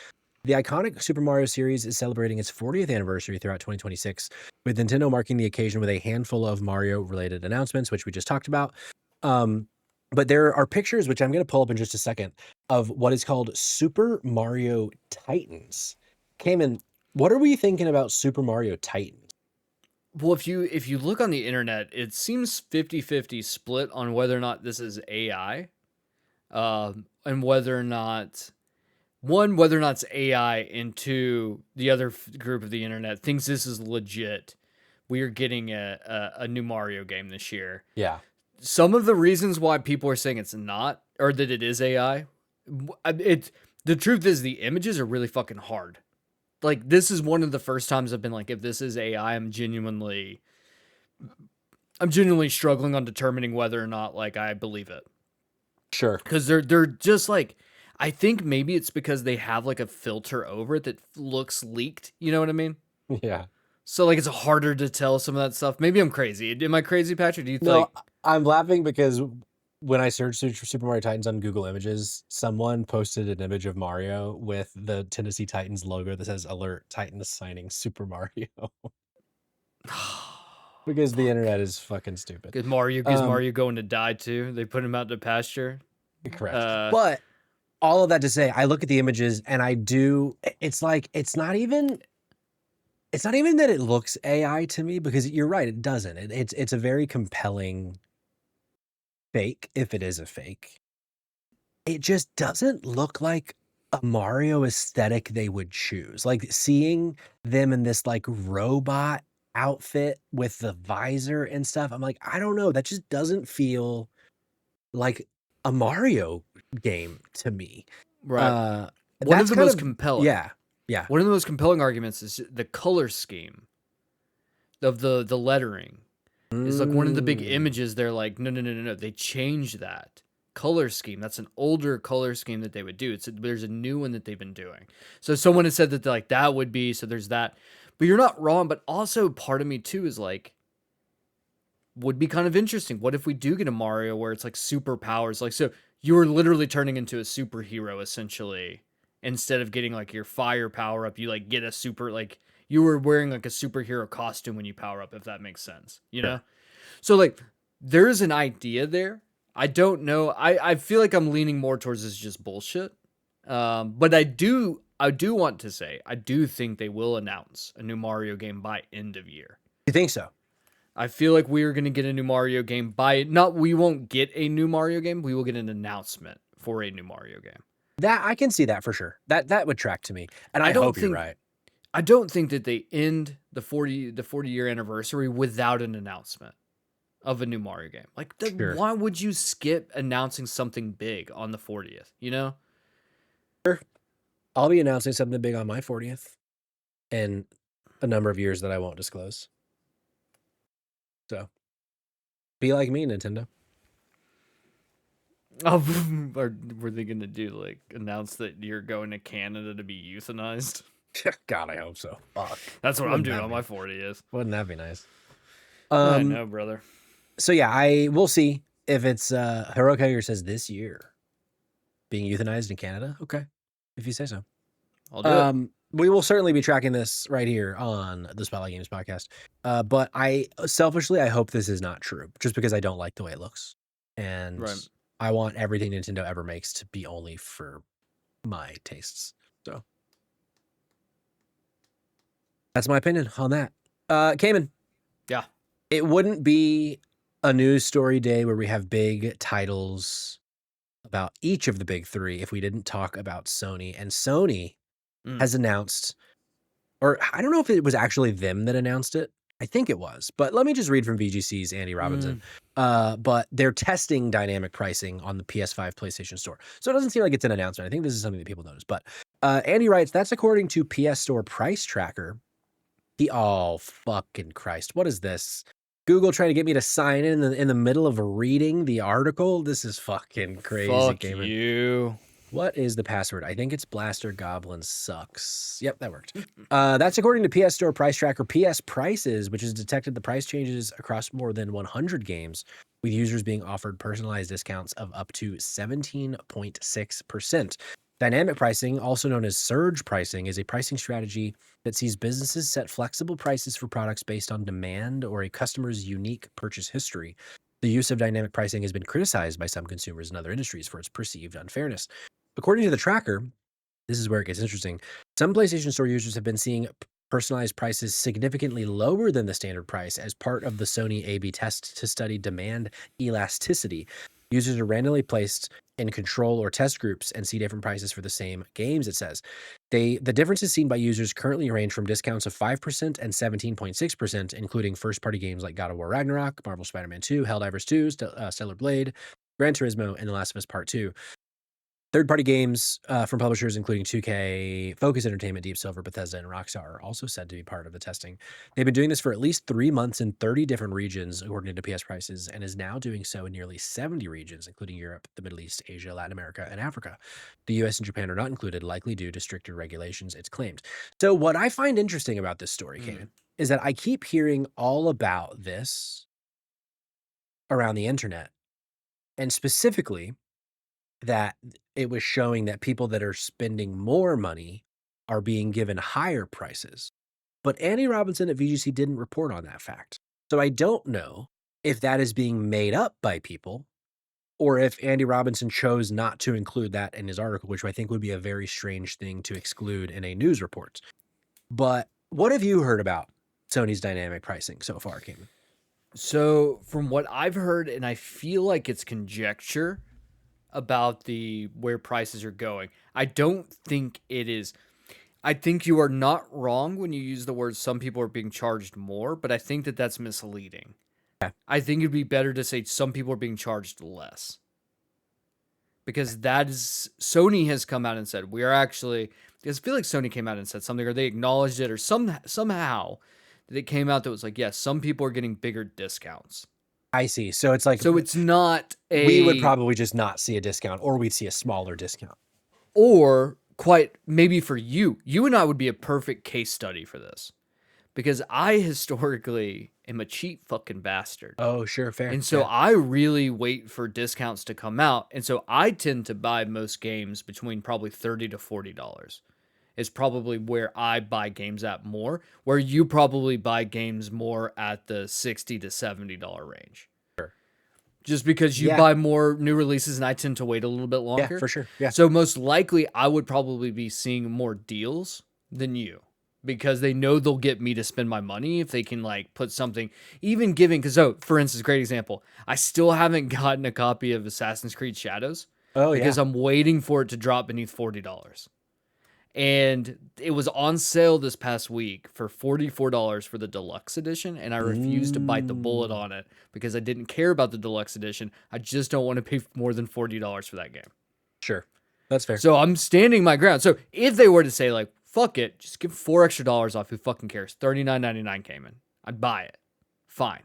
The iconic Super Mario series is celebrating its 40th anniversary throughout 2026, with Nintendo marking the occasion with a handful of Mario-related announcements, which we just talked about. But there are pictures, which I'm going to pull up in just a second, of what is called Super Mario Titans. Cayman, what are we thinking about Super Mario Titans? Well, if you look on the internet, it seems 50-50 split on whether or not this is AI, and whether or not whether or not it's AI, and two, the other group of the internet thinks this is legit. We are getting a new Mario game this year. Yeah. Some of the reasons why people are saying it's not, or that it is AI, the truth is the images are really fucking hard. Like, this is one of the first times I've been like, if this is AI, I'm genuinely struggling on determining whether or not like I believe it. Sure. Because they're just like, I think maybe it's because they have like a filter over it that looks leaked. You know what I mean? Yeah. So like it's harder to tell some of that stuff. Maybe I'm crazy. Am I crazy, Patrick? Do you No, like? I'm laughing because when I searched Super Mario Titans on Google Images, someone posted an image of Mario with the Tennessee Titans logo that says "Alert: Titans signing Super Mario." Because the internet is fucking stupid. Is Mario going to die too? They put him out to pasture. Correct. But all of that to say, I look at the images and I do. It's like it's not even that it looks AI to me, because you're right, it doesn't. It's a very compelling fake, if it is a fake. It just doesn't look like a Mario aesthetic they would choose. Like seeing them in this like robot outfit with the visor and stuff, I'm like, I don't know, that just doesn't feel like a Mario game to me. Right. One That's of the kind most of compelling. Yeah. Yeah. One of the most compelling arguments is the color scheme of the lettering. Is like one of the big images. They're like, no. They changed that color scheme. That's an older color scheme that they would do. There's a new one that they've been doing. So someone has said that like that would be, so there's that. But you're not wrong. But also part of me too is like, would be kind of interesting. What if we do get a Mario where it's like superpowers? Like, so you were literally turning into a superhero essentially. Instead of getting like your fire power up, you like get a super, like you were wearing like a superhero costume when you power up, if that makes sense, you know? So like there's an idea there. I don't know. I feel like I'm leaning more towards this is just bullshit. But I do want to say, I do think they will announce a new Mario game by end of year. You think so? I feel like we are going to get a new Mario game we won't get a new Mario game. We will get an announcement for a new Mario game. That I can see that for sure. That would track to me. And I hope you're right. I don't think that they end the 40-year anniversary without an announcement of a new Mario game. Like, Sure. Why would you skip announcing something big on the 40th, you know? Sure. I'll be announcing something big on my 40th in a number of years that I won't disclose. So, be like me, Nintendo. Oh, were they going to do, like, announce that you're going to Canada to be euthanized? God, I hope so. Fuck. That's what I'm doing on my 40th. Wouldn't that be nice? I know, brother. So yeah, we'll see if it's Hirokager says this year being euthanized in Canada. Okay, if you say so. I'll do it. We will certainly be tracking this right here on the Spotlight Games podcast. But I hope this is not true, just because I don't like the way it looks, and Right. I want everything Nintendo ever makes to be only for my tastes. So that's my opinion on that. Cayman. Yeah. It wouldn't be a news story day where we have big titles about each of the big three if we didn't talk about Sony. And Sony has announced, or I don't know if it was actually them that announced it. I think it was, but let me just read from VGC's Andy Robinson. But they're testing dynamic pricing on the PS5 PlayStation Store. So it doesn't seem like it's an announcement. I think this is something that people notice. But Andy writes, that's according to PS Store Price Tracker. Oh, fucking Christ. What is this? Google trying to get me to sign in the middle of reading the article? This is fucking crazy. Fuck Gamer. you. What is the password? I think it's Blaster Goblin Sucks. Yep, that worked. That's according to PS Store Price Tracker. PS Prices, which has detected the price changes across more than 100 games, with users being offered personalized discounts of up to 17.6%. Dynamic pricing, also known as surge pricing, is a pricing strategy that sees businesses set flexible prices for products based on demand or a customer's unique purchase history. The use of dynamic pricing has been criticized by some consumers and other industries for its perceived unfairness. According to the tracker, this is where it gets interesting. Some PlayStation Store users have been seeing personalized prices significantly lower than the standard price as part of the Sony A/B test to study demand elasticity. Users are randomly placed in control or test groups and see different prices for the same games, it says. The differences seen by users currently range from discounts of 5% and 17.6%, including first-party games like God of War Ragnarok, Marvel Spider-Man 2, Helldivers 2, Stellar Blade, Gran Turismo, and The Last of Us Part 2. Third-party games from publishers including 2K, Focus Entertainment, Deep Silver, Bethesda, and Rockstar are also said to be part of the testing. They've been doing this for at least 3 months in 30 different regions, according to PS Prices, and is now doing so in nearly 70 regions, including Europe, the Middle East, Asia, Latin America, and Africa. The US and Japan are not included, likely due to stricter regulations, it's claimed. So what I find interesting about this story, Kanan, is that I keep hearing all about this around the internet, and specifically that it was showing that people that are spending more money are being given higher prices. But Andy Robinson at VGC didn't report on that fact. So I don't know if that is being made up by people or if Andy Robinson chose not to include that in his article, which I think would be a very strange thing to exclude in a news report. But what have you heard about Sony's dynamic pricing so far, Cayman? So from what I've heard, and I feel like it's conjecture about where prices are going. I don't think it is. I think you are not wrong when you use the word some people are being charged more, but I think that that's misleading. Okay. I think it'd be better to say some people are being charged less. Because that is, Sony has come out and said, we are actually, because I feel like Sony came out and said something, or they acknowledged it, or somehow that it came out that was like, yes, some people are getting bigger discounts. I see. So it's like, so it's not we would probably just not see a discount, or we'd see a smaller discount. Or quite maybe for you and I would be a perfect case study for this, because I historically am a cheap fucking bastard. Oh, sure, fair. And so I really wait for discounts to come out, and so I tend to buy most games between probably $30 to $40. Is probably where I buy games at more, where you probably buy games more at the $60 to $70 range. Sure. Just because you buy more new releases and I tend to wait a little bit longer. Yeah, for sure. Yeah. So most likely I would probably be seeing more deals than you, because they know they'll get me to spend my money if they can like put something, even giving, because for instance, great example, I still haven't gotten a copy of Assassin's Creed Shadows. Oh, because I'm waiting for it to drop beneath $40. And it was on sale this past week for $44 for the deluxe edition, and I refused to bite the bullet on it because I didn't care about the deluxe edition. I just don't want to pay more than $40 for that game. Sure. That's fair. So I'm standing my ground. So if they were to say like, fuck it, just give $4 extra off, who fucking cares? $39.99 came in. I'd buy it. Fine.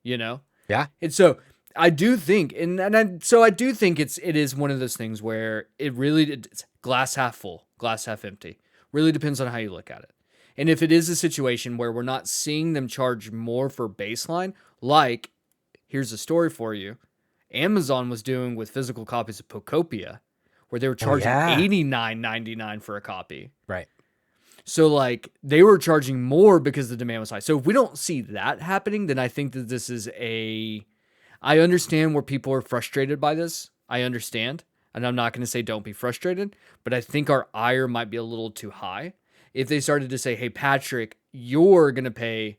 You know? Yeah. And so I do think, I do think it is one of those things where it's glass half full, glass half empty. Really depends on how you look at it. And if it is a situation where we're not seeing them charge more for baseline, like, here's a story for you, Amazon was doing with physical copies of Pocopia, where they were charging $89.99 for a copy. Right. So, like, they were charging more because the demand was high. So if we don't see that happening, then I think that this is I understand where people are frustrated by this. I understand. And I'm not going to say don't be frustrated, but I think our ire might be a little too high. If they started to say, hey, Patrick, you're going to pay,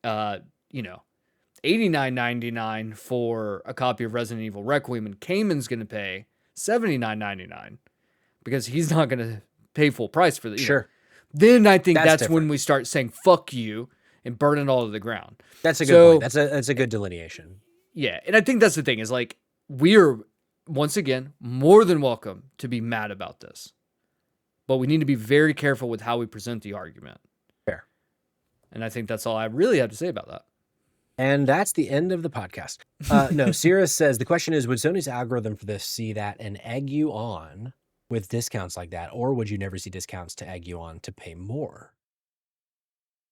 $89.99 for a copy of Resident Evil Requiem, and Cayman's going to pay $79.99 because he's not going to pay full price for the Sure. Then I think that's different. when we start saying fuck you and burn it all to the ground. That's a good point. That's a good delineation. Yeah, and I think that's the thing is like we're once again more than welcome to be mad about this, but we need to be very careful with how we present the argument. Fair. And I think that's all I really have to say about that. And that's the end of the podcast. No, Sirius says the question is, would Sony's algorithm for this see that and egg you on with discounts like that, or would you never see discounts to egg you on to pay more?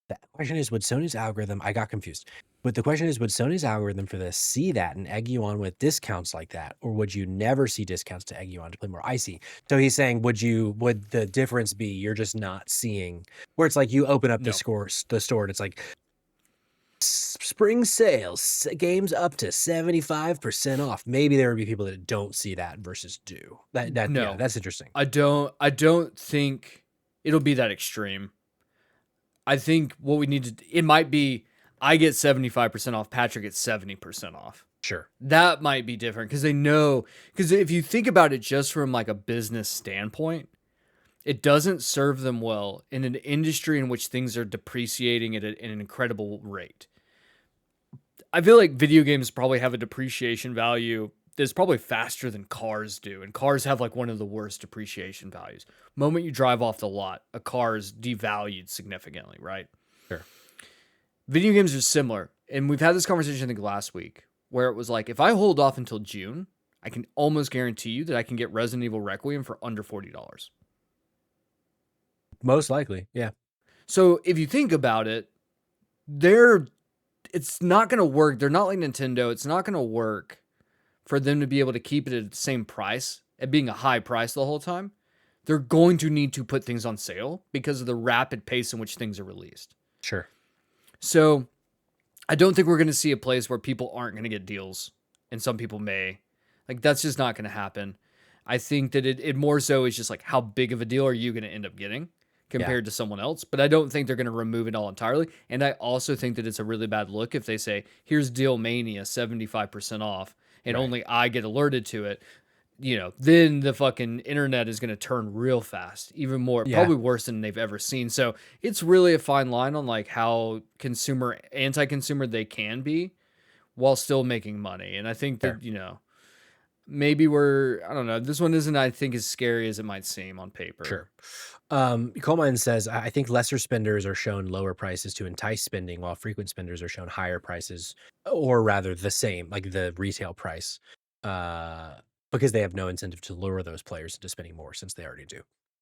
The question is, would Sony's algorithm, I got confused, but the question is, would Sony's algorithm for this see that and egg you on with discounts like that? Or would you never see discounts to egg you on to play more? I see. So he's saying, would the difference be you're just not seeing, where it's like you open up the store and it's like, spring sales, games up to 75% off. Maybe there would be people that don't see that versus do. Yeah, that's interesting. I don't think it'll be that extreme. I think what we need to, it might be, I get 75% off, Patrick gets 70% off. Sure. That might be different because they know, because if you think about it just from like a business standpoint, it doesn't serve them well in an industry in which things are depreciating at an incredible rate. I feel like video games probably have a depreciation value that's probably faster than cars do. And cars have like one of the worst depreciation values. Moment you drive off the lot, a car is devalued significantly, right? Sure. Video games are similar. And we've had this conversation, I think, last week, where it was like, if I hold off until June, I can almost guarantee you that I can get Resident Evil Requiem for under $40. Most likely, yeah. So if you think about it, it's not going to work. They're not like Nintendo. It's not going to work for them to be able to keep it at the same price, at being a high price the whole time. They're going to need to put things on sale because of the rapid pace in which things are released. Sure. So I don't think we're going to see a place where people aren't going to get deals and some people may. Like, that's just not going to happen. I think that it more so is just like, how big of a deal are you going to end up getting compared to someone else? But I don't think they're going to remove it all entirely. And I also think that it's a really bad look if they say, here's Deal Mania, 75% off, and only I get alerted to it. You know, then the fucking internet is going to turn real fast, even more, probably worse than they've ever seen. So it's really a fine line on like how anti-consumer they can be while still making money. And I think that, you know, maybe I don't know. This one isn't, I think, as scary as it might seem on paper. Sure. Coleman says, I think lesser spenders are shown lower prices to entice spending, while frequent spenders are shown higher prices, or rather the same, like the retail price, because they have no incentive to lure those players into spending more since they already do,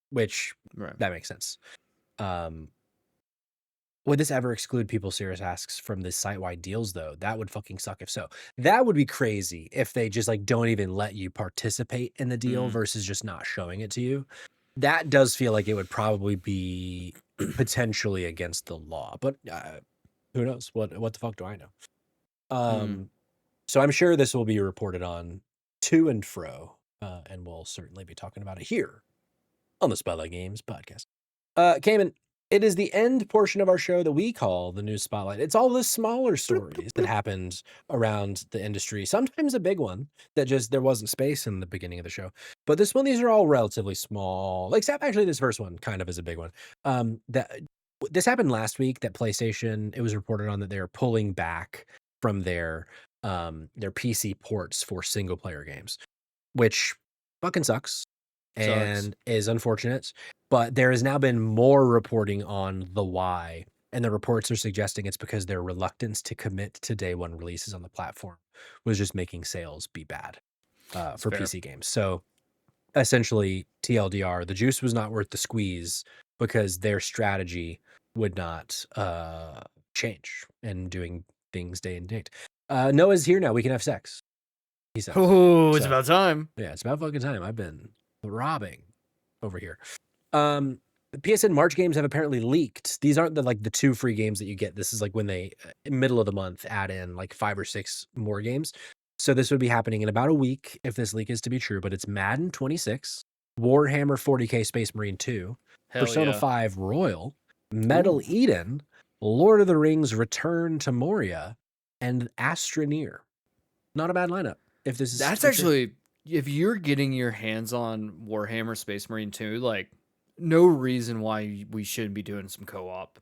which that makes sense. Would this ever exclude people, Sirius asks, from the site-wide deals, though? That would fucking suck if so. That would be crazy if they just like don't even let you participate in the deal versus just not showing it to you. That does feel like it would probably be potentially against the law, but who knows? What the fuck do I know? So I'm sure this will be reported on to and fro, and we'll certainly be talking about it here on the Spotlight Games podcast. Cayman, it is the end portion of our show that we call the news spotlight. It's all the smaller stories that happened around the industry. Sometimes a big one that just there wasn't space in the beginning of the show. But this one, these are all relatively small. Except actually this first one kind of is a big one. This happened last week that PlayStation, it was reported on that they're pulling back from their PC ports for single player games, which fucking sucks and is unfortunate. But there has now been more reporting on the why, and the reports are suggesting it's because their reluctance to commit to day one releases on the platform was just making sales be bad for PC games. So essentially, TLDR, the juice was not worth the squeeze because their strategy would not change and doing things day and date. Noah's here now. We can have sex. He said, "Oh, it's about time." Yeah, it's about fucking time. I've been robbing over here. The PSN March games have apparently leaked. These aren't the two free games that you get. This is like when they middle of the month add in like 5 or 6 more games. So this would be happening in about a week if this leak is to be true. But it's Madden 26, Warhammer 40K Space Marine 2, Persona 5 Royal, Metal Eden, Lord of the Rings Return to Moria, and Astroneer. Not a bad lineup. If this is that's actually true. If you're getting your hands on Warhammer Space Marine 2, like no reason why we shouldn't be doing some co-op.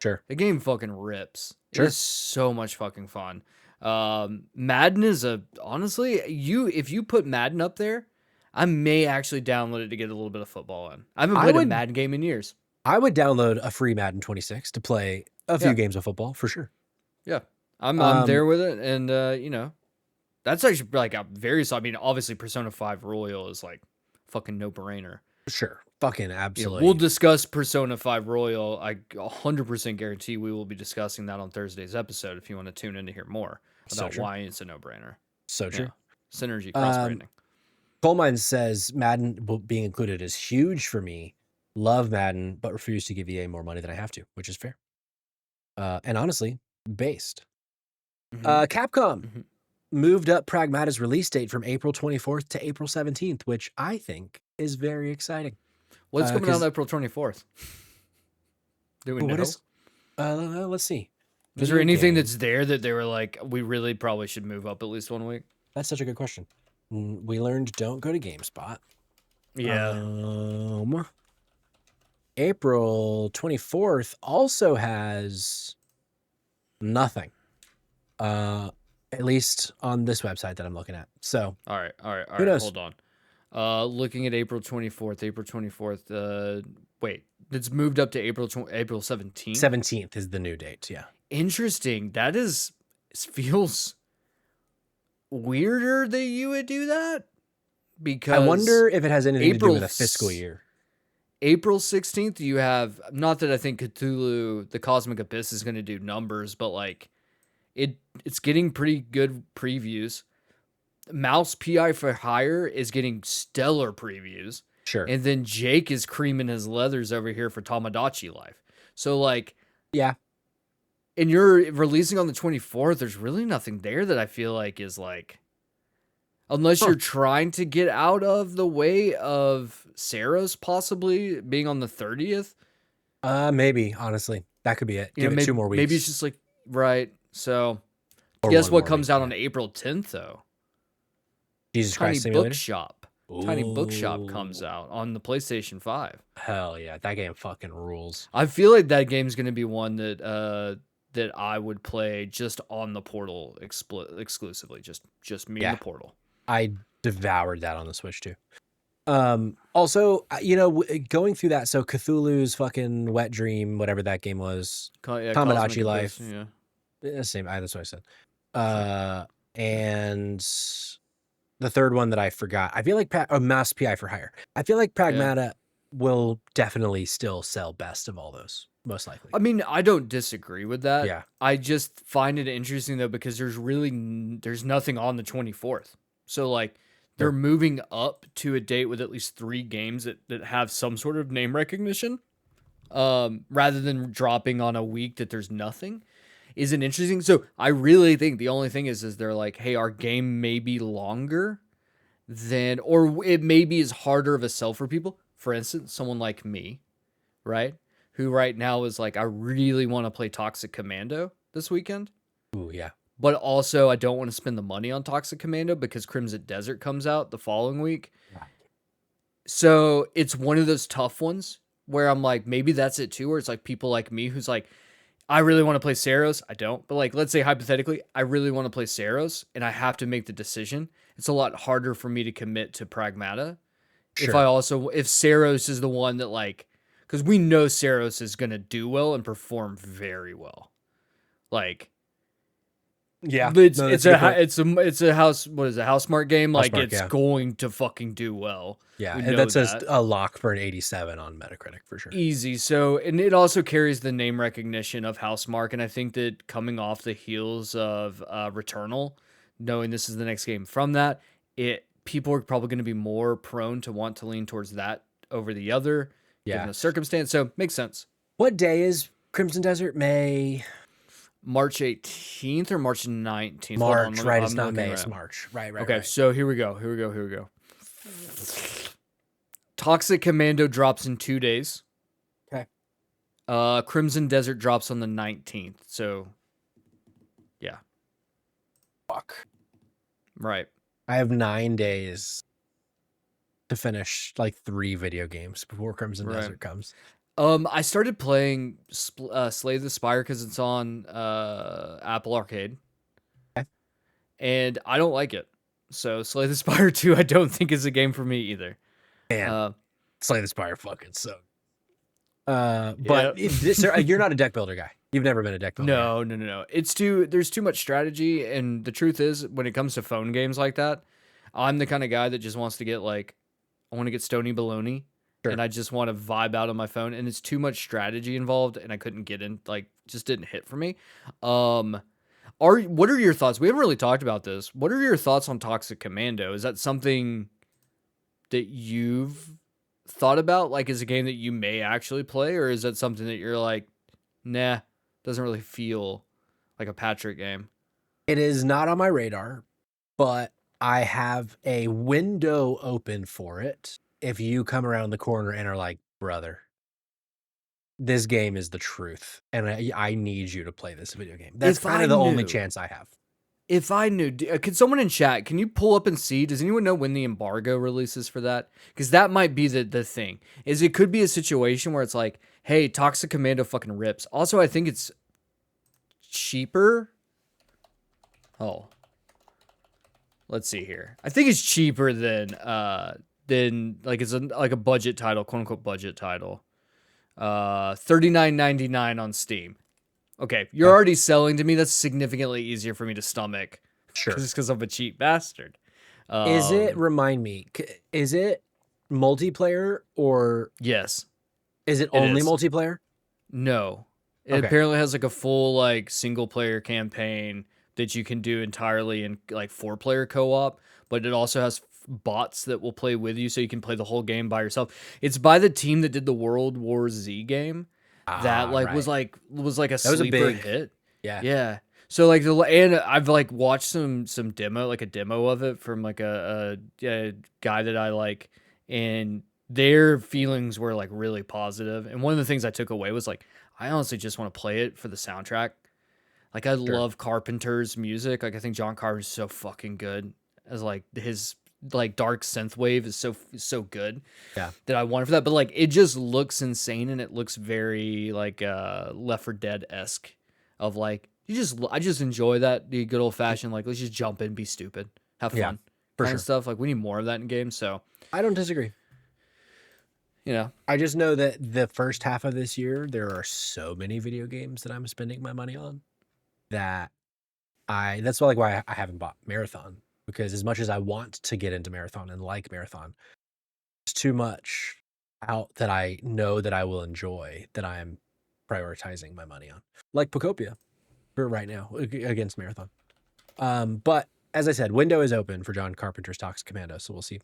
Sure. The game fucking rips. Sure. It's so much fucking fun. Madden is honestly, if you put Madden up there, I may actually download it to get a little bit of football in. I haven't played a Madden game in years. I would download a free Madden 26 to play a few games of football for sure. Yeah. I'm there with it, and you know, that's actually like a very solid. I mean, obviously Persona 5 Royal is like fucking no-brainer. Sure. fucking Yeah, absolutely. we'll discuss Persona 5 Royal. I 100% guarantee we will be discussing that on Thursday's episode if you want to tune in to hear more So about true. why it's a no-brainer. So Yeah. true. Synergy, cross-branding. Coal Mine says Madden being included is huge for me. Love Madden, but refuse to give EA more money than I have to, which is fair. And honestly, based. Capcom Mhm. moved up Pragmata's release date from April 24th to April 17th, which I think is very exciting. What's coming out 'cause- April 24th? Do we What know? is? Let's see. Is there Video anything game. that's there that they were like, we really probably should move up at least 1 week? That's such a good question. We learned don't go to GameSpot. Yeah. April 24th also has nothing. At least on this website that I'm looking at. So All right. Who knows? Hold on. Looking at April 24th. Wait, it's moved up to April 17th. 17th is the new date. Yeah. Interesting. Feels weirder that you would do that, because I wonder if it has anything to do April with a fiscal year. April 16th, you have, not that I think Cthulhu, the Cosmic Abyss, is going to do numbers, but like it's getting pretty good previews. Mouse PI for Hire is getting stellar previews. Sure. And then Jake is creaming his leathers over here for Tamagotchi Life. So like, yeah. And you're releasing on the 24th, there's really nothing there that I feel like is like, unless you're trying to get out of the way of Saros possibly being on the 30th. Maybe, honestly. That could be it. Give it maybe, 2 more weeks. Maybe it's just like, right. So Or guess 1 what more comes week, out yeah. on April 10th though? Jesus Tiny Christ Simulator? Bookshop. Tiny Bookshop comes out on the PlayStation 5. Hell yeah. That game fucking rules. I feel like that game's going to be one that that I would play just on the Portal exclusively. Just me and the Portal. I devoured that on the Switch too. Also, going through that, so Cthulhu's fucking Wet Dream, whatever that game was, Tamagotchi Life. Yeah. Same. That's what I said. And the third one that I forgot, I feel like Mouse PI for Hire. I feel like Pragmata will definitely still sell best of all those, most likely. I mean, I don't disagree with that. Yeah. I just find it interesting though, because there's nothing on the 24th. So like they're moving up to a date with at least 3 games that have some sort of name recognition, rather than dropping on a week that there's nothing. Isn't interesting. So I really think the only thing is they're like, hey, our game may be longer than, or it maybe is harder of a sell for people. For instance, someone like me, right? Who right now is like, I really want to play Toxic Commando this weekend. Ooh, yeah. But also I don't want to spend the money on Toxic Commando because Crimson Desert comes out the following week. Right. So it's one of those tough ones where I'm like, maybe that's it too, where it's like people like me who's like, I really want to play Saros. I don't. But like, let's say hypothetically, I really want to play Saros and I have to make the decision. It's a lot harder for me to commit to Pragmata. Sure. If Saros is the one that like, because we know Saros is going to do well and perform very well. Like, yeah, it's a house. What is it? House Smart game. Like Housemarque, it's going to fucking do well. Yeah, and that says a lock for an 87 on Metacritic for sure. Easy. So, and it also carries the name recognition of Housemarque, and I think that coming off the heels of Returnal, knowing this is the next game from that, people are probably going to be more prone to want to lean towards that over the other, given the circumstance. So, makes sense. What day is Crimson Desert? March 18th or March 19th? March, right? It's not May, it's March. Right. Okay, so here we go. Toxic Commando drops in 2 days. Okay. Crimson Desert drops on the 19th. So, yeah. Fuck. Right. I have 9 days to finish like 3 video games before Crimson Desert comes. I started playing Slay the Spire because it's on Apple Arcade. Okay. And I don't like it. So Slay the Spire 2 I don't think is a game for me either. Man, Slay the Spire fucking so. But you're not a deck builder guy. You've never been a deck builder. No. There's too much strategy, and the truth is, when it comes to phone games like that, I'm the kind of guy that just wants to get like, I want to get Stony Baloney and I just want to vibe out on my phone, and it's too much strategy involved, and I couldn't get in, like, just didn't hit for me. What are your thoughts? We haven't really talked about this. What are your thoughts on Toxic Commando? Is that something that you've thought about, like, is a game that you may actually play, or is that something that you're like, nah, doesn't really feel like a Patrick game? It is not on my radar, but I have a window open for it. If you come around the corner and are like, brother, this game is the truth, and I need you to play this video game. That's kind of the only chance I have. If I knew, could someone in chat, can you pull up and see? Does anyone know when the embargo releases for that? Because that might be the thing. Is it could be a situation where it's like, hey, Toxic Commando fucking rips. Also, I think it's cheaper. Oh, let's see here. I think it's cheaper than like it's like a budget title, quote unquote budget title. $39.99 on Steam. Okay, you're already selling to me. That's significantly easier for me to stomach. Sure. Because I'm a cheap bastard. Is it, remind me, is it multiplayer or? Yes. Is it only multiplayer? No. It apparently has like a full like single player campaign that you can do entirely in like 4-player co-op, but it also has bots that will play with you so you can play the whole game by yourself. It's by the team that did the World War Z game. That like was like a sleeper hit. Yeah. So like and I've like watched some demo, like a demo of it from like a guy that I like, and their feelings were like really positive. And one of the things I took away was like, I honestly just want to play it for the soundtrack. Like I love Carpenter's music. Like I think John Carpenter's so fucking good, as like his like dark synthwave is so good that I want it for that. But like it just looks insane, and it looks very like Left 4 Dead-esque of like I just enjoy that, the good old fashioned like let's just jump in, be stupid, have fun kind of stuff. Like we need more of that in games. So I don't disagree. You know, I just know that the first half of this year there are so many video games that I'm spending my money on that that's like why I haven't bought Marathon. Because as much as I want to get into Marathon and like Marathon, it's too much out that I know that I will enjoy that I'm prioritizing my money on. Like Pocopia for right now against Marathon. But as I said, window is open for John Carpenter's Toxic Commando, so we'll see.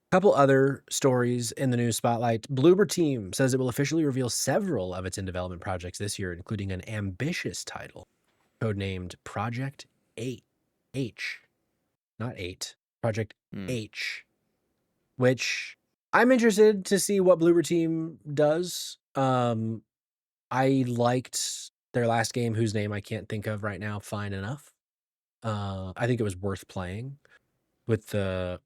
Couple other stories in the news spotlight. Bloober Team says it will officially reveal several of its in-development projects this year, including an ambitious title codenamed Project 8. Not 8, Project H, which I'm interested to see what Bloober Team does. I liked their last game, whose name I can't think of right now, Fine Enough. I think it was worth playing with the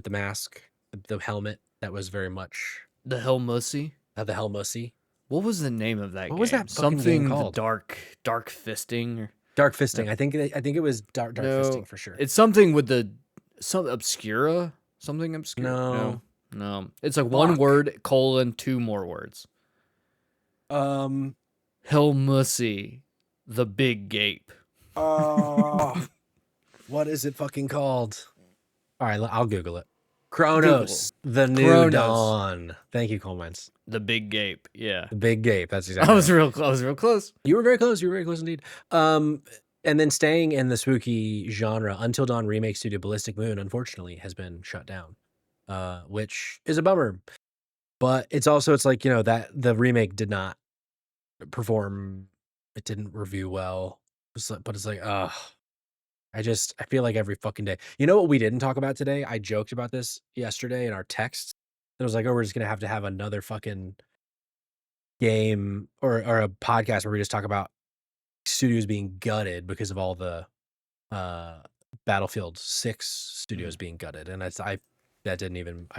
mask, the helmet. That was very much the Helmussy. The Helmussy. What was the name of that game? What was that Something called? Dark Fisting. Or... Dark Fisting. I think it was Dark Fisting for sure. It's something with some Obscura. Something Obscura. No. It's like one word, 2 more words. Helmussy, the Big Gape. Oh, what is it fucking called? All right, I'll Google it. Kronos, the New Dawn. Thank you, Colemans. The Big Gape, yeah. The Big Gape, that's exactly I was real close. You were very close. You were very close indeed. And then staying in the spooky genre, Until Dawn remake studio Ballistic Moon, unfortunately, has been shut down, which is a bummer. But it's like, that the remake did not perform. It didn't review well. But it's like, I feel like every fucking day. You know what we didn't talk about today? I joked about this yesterday in our text. It was like, oh, we're just going to have another fucking game or a podcast where we just talk about studios being gutted because of all the Battlefield 6 studios being gutted. And I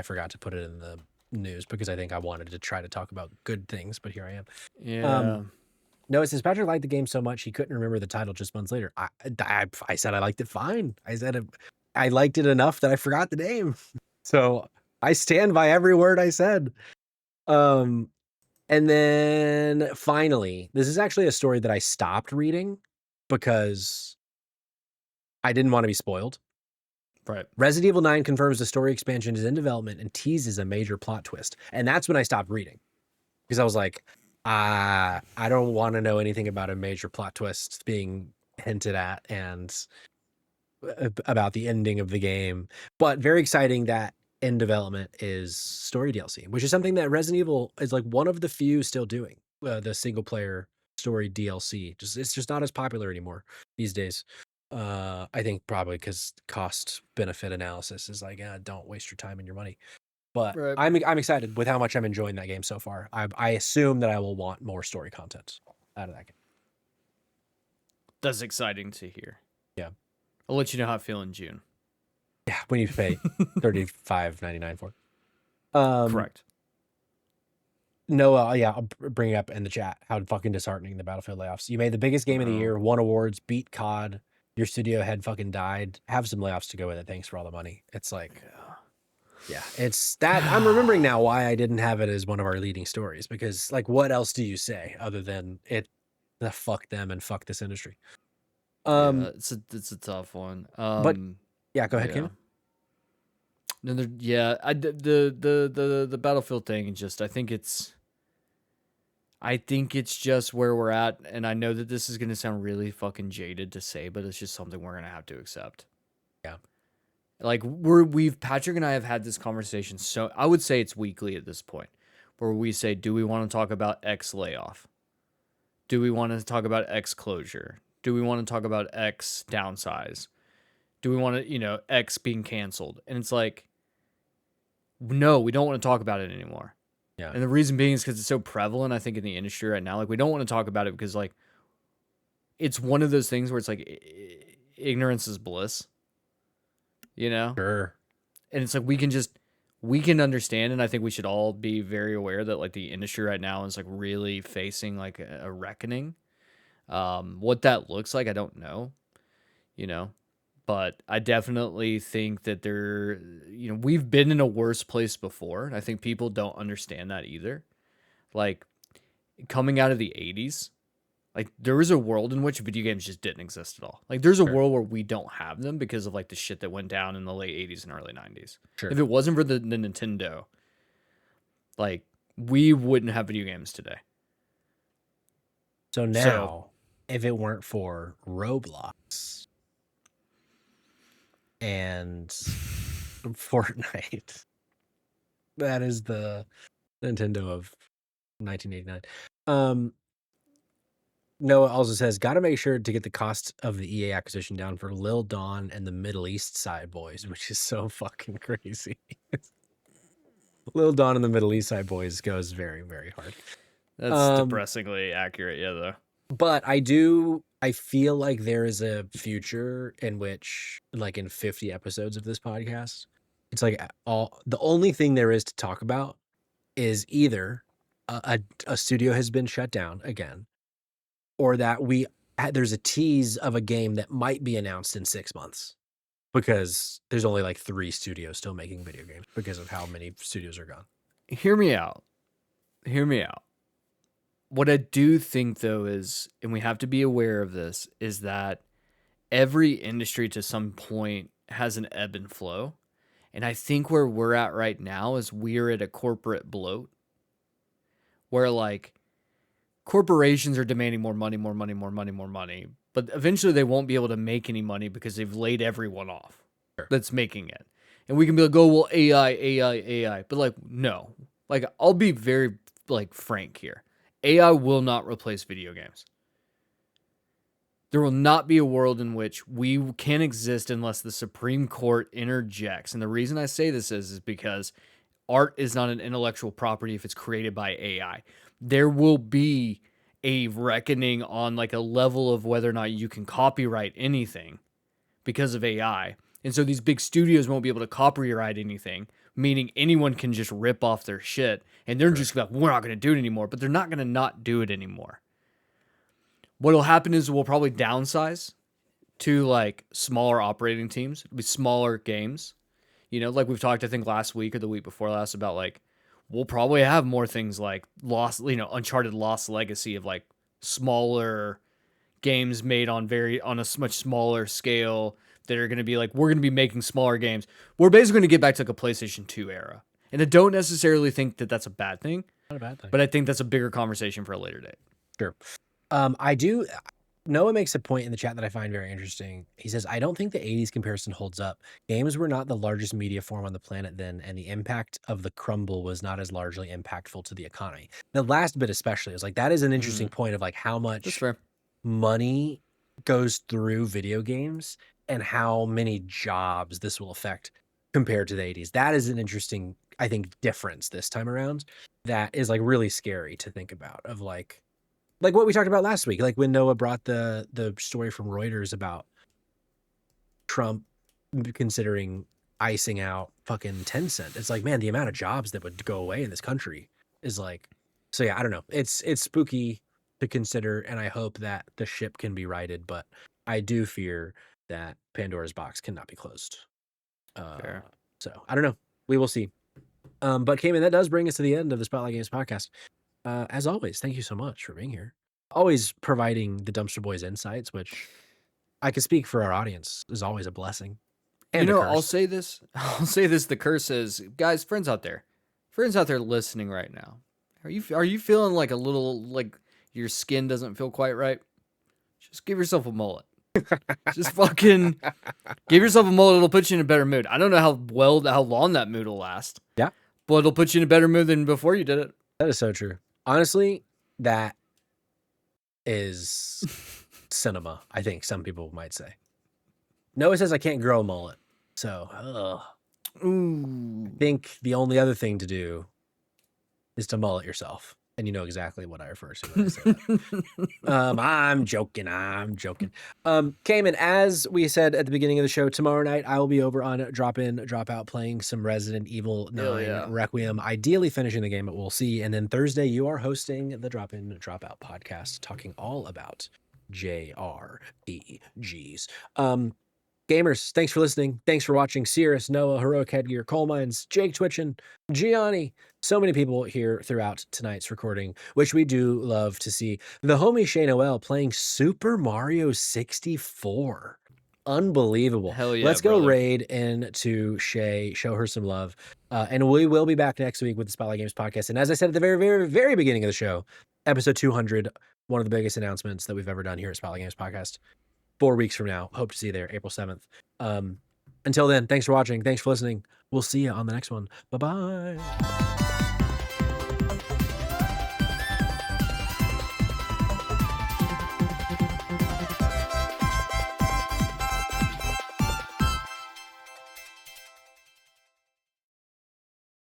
forgot to put it in the news because I think I wanted to try to talk about good things, but here I am. Yeah. No, it says Patrick liked the game so much he couldn't remember the title just months later. I said I liked it fine. I said I liked it enough that I forgot the name. So I stand by every word I said. And then finally, this is actually a story that I stopped reading because I didn't want to be spoiled. Right. Resident Evil 9 confirms the story expansion is in development and teases a major plot twist. And that's when I stopped reading because I was like, I don't want to know anything about a major plot twist being hinted at and about the ending of the game. But very exciting that in development is story DLC, which is something that Resident Evil is like one of the few still doing. The single player story DLC, it's just not as popular anymore these days. I think probably because cost benefit analysis is like, don't waste your time and your money. But Right. I'm excited with how much I'm enjoying that game so far. I assume that I will want more story content out of that game. That's exciting to hear. Yeah. I'll let you know how I feel in June. Yeah, when you pay $35.99 for it. Correct. No, yeah, I'll bring it up in the chat how fucking disheartening the Battlefield layoffs. You made the biggest game of the year, won awards, beat COD. Your studio head fucking died. Have some layoffs to go with it. Thanks for all the money. It's like, yeah, it's that. I'm remembering now why I didn't have it as one of our leading stories because, like, what else do you say other than it? The fuck them and fuck this industry. Yeah, it's a tough one. But yeah, go ahead, yeah. Kim. No, the Battlefield thing is just I think it's just where we're at, and I know that this is gonna sound really fucking jaded to say, but it's just something we're gonna have to accept. Yeah. Like Patrick and I have had this conversation, so I would say it's weekly at this point, where we say, do we want to talk about X layoff? Do we want to talk about X closure? Do we want to talk about X downsize? Do we want to, X being canceled? And it's like, no, we don't want to talk about it anymore. Yeah. And the reason being is because it's so prevalent, I think, in the industry right now. Like, we don't want to talk about it because, like, it's one of those things where it's like ignorance is bliss, Sure. And it's like we can understand, and I think we should all be very aware that, like, the industry right now is, like, really facing, like, a reckoning. What that looks like, I don't know, but I definitely think that we've been in a worse place before. And I think people don't understand that either. Like, coming out of the 80s, like, there was a world in which video games just didn't exist at all. Like, there's a world where we don't have them because of, like, the shit that went down in the late 80s and early 90s. Sure. If it wasn't for the Nintendo, like, we wouldn't have video games today. So now, if it weren't for Roblox and Fortnite, that is the Nintendo of 1989. Noah also says, got to make sure to get the cost of the EA acquisition down for Lil Dawn and the Middle East Side Boys, which is so fucking crazy. Lil Dawn and the Middle East Side Boys goes very, very hard. That's depressingly accurate, yeah, though. But I feel like there is a future in which, like, in 50 episodes of this podcast, it's like the only thing there is to talk about is either a studio has been shut down again, or that there's a tease of a game that might be announced in 6 months, because there's only like 3 studios still making video games because of how many studios are gone. Hear me out. What I do think, though, is, and we have to be aware of this, is that every industry to some point has an ebb and flow. And I think where we're at right now is we're at a corporate bloat where, like, corporations are demanding more money. But eventually they won't be able to make any money because they've laid everyone off that's making it. And we can be like, oh, well, AI. But, like, no. Like, I'll be very, like, frank here. AI will not replace video games. There will not be a world in which we can exist unless the Supreme Court interjects. And the reason I say this is because art is not an intellectual property if it's created by AI. There will be a reckoning on, like, a level of whether or not you can copyright anything because of AI. And so these big studios won't be able to copyright anything, meaning anyone can just rip off their shit. And they're just like, we're not going to do it anymore. But they're not going to not do it anymore. What'll happen is we'll probably downsize to, like, smaller operating teams. It'll be smaller games. Like we've talked, I think, last week or the week before last about, like, we'll probably have more things like Uncharted Lost Legacy of, like, smaller games made on a much smaller scale that are going to be like, we're going to be making smaller games. We're basically going to get back to like a PlayStation 2 era. And I don't necessarily think that that's a bad thing. Not a bad thing. But I think that's a bigger conversation for a later date. Sure. I do. Noah makes a point in the chat that I find very interesting. He says, I don't think the 80s comparison holds up. Games were not the largest media form on the planet then, and the impact of the crumble was not as largely impactful to the economy. The last bit especially is like, that is an interesting point of like how much money goes through video games and how many jobs this will affect compared to the 80s. That is an interesting, I think, difference this time around that is like really scary to think about, of like what we talked about last week, like when Noah brought the story from Reuters about Trump considering icing out fucking Tencent. It's like, man, the amount of jobs that would go away in this country is like, so yeah, I don't know. It's spooky to consider, and I hope that the ship can be righted, but I do fear that Pandora's box cannot be closed. Fair. So I don't know. We will see. But Cayman, that does bring us to the end of the Spotlight Games podcast. As always, thank you so much for being here. Always providing the Dumpster Boys insights, which I can speak for our audience, is always a blessing. And I'll say this. The curse is, guys, friends out there listening right now. Are you feeling like a little like your skin doesn't feel quite right? Just give yourself a mullet. Just fucking give yourself a mullet. It'll put you in a better mood. I don't know how long that mood will last. Yeah, but it'll put you in a better mood than before you did it. That is so true. Honestly, that is cinema, I think some people might say. Noah says I can't grow a mullet. So, I think the only other thing to do is to mullet yourself. And you know exactly what I refer to when I say that. I'm joking. Cayman, as we said at the beginning of the show, tomorrow night I will be over on Drop In, Drop Out playing some Resident Evil 9 Requiem, ideally finishing the game, but we'll see. And then Thursday you are hosting the Drop In, Drop Out podcast, talking all about JRPGs. Gamers, thanks for listening. Thanks for watching. Cirrus, Noah, Heroic Headgear, Coal Mines, Jake Twitchin, Gianni. So many people here throughout tonight's recording, which we do love to see. The homie Shay Noel playing Super Mario 64. Unbelievable. Hell yeah. Let's go raid into Shay, show her some love. And we will be back next week with the Spotlight Games podcast. And as I said at the very, very, very beginning of the show, episode 200, one of the biggest announcements that we've ever done here at Spotlight Games podcast. 4 weeks from now. Hope to see you there, April 7th. Until then, thanks for watching. Thanks for listening. We'll see you on the next one. Bye-bye.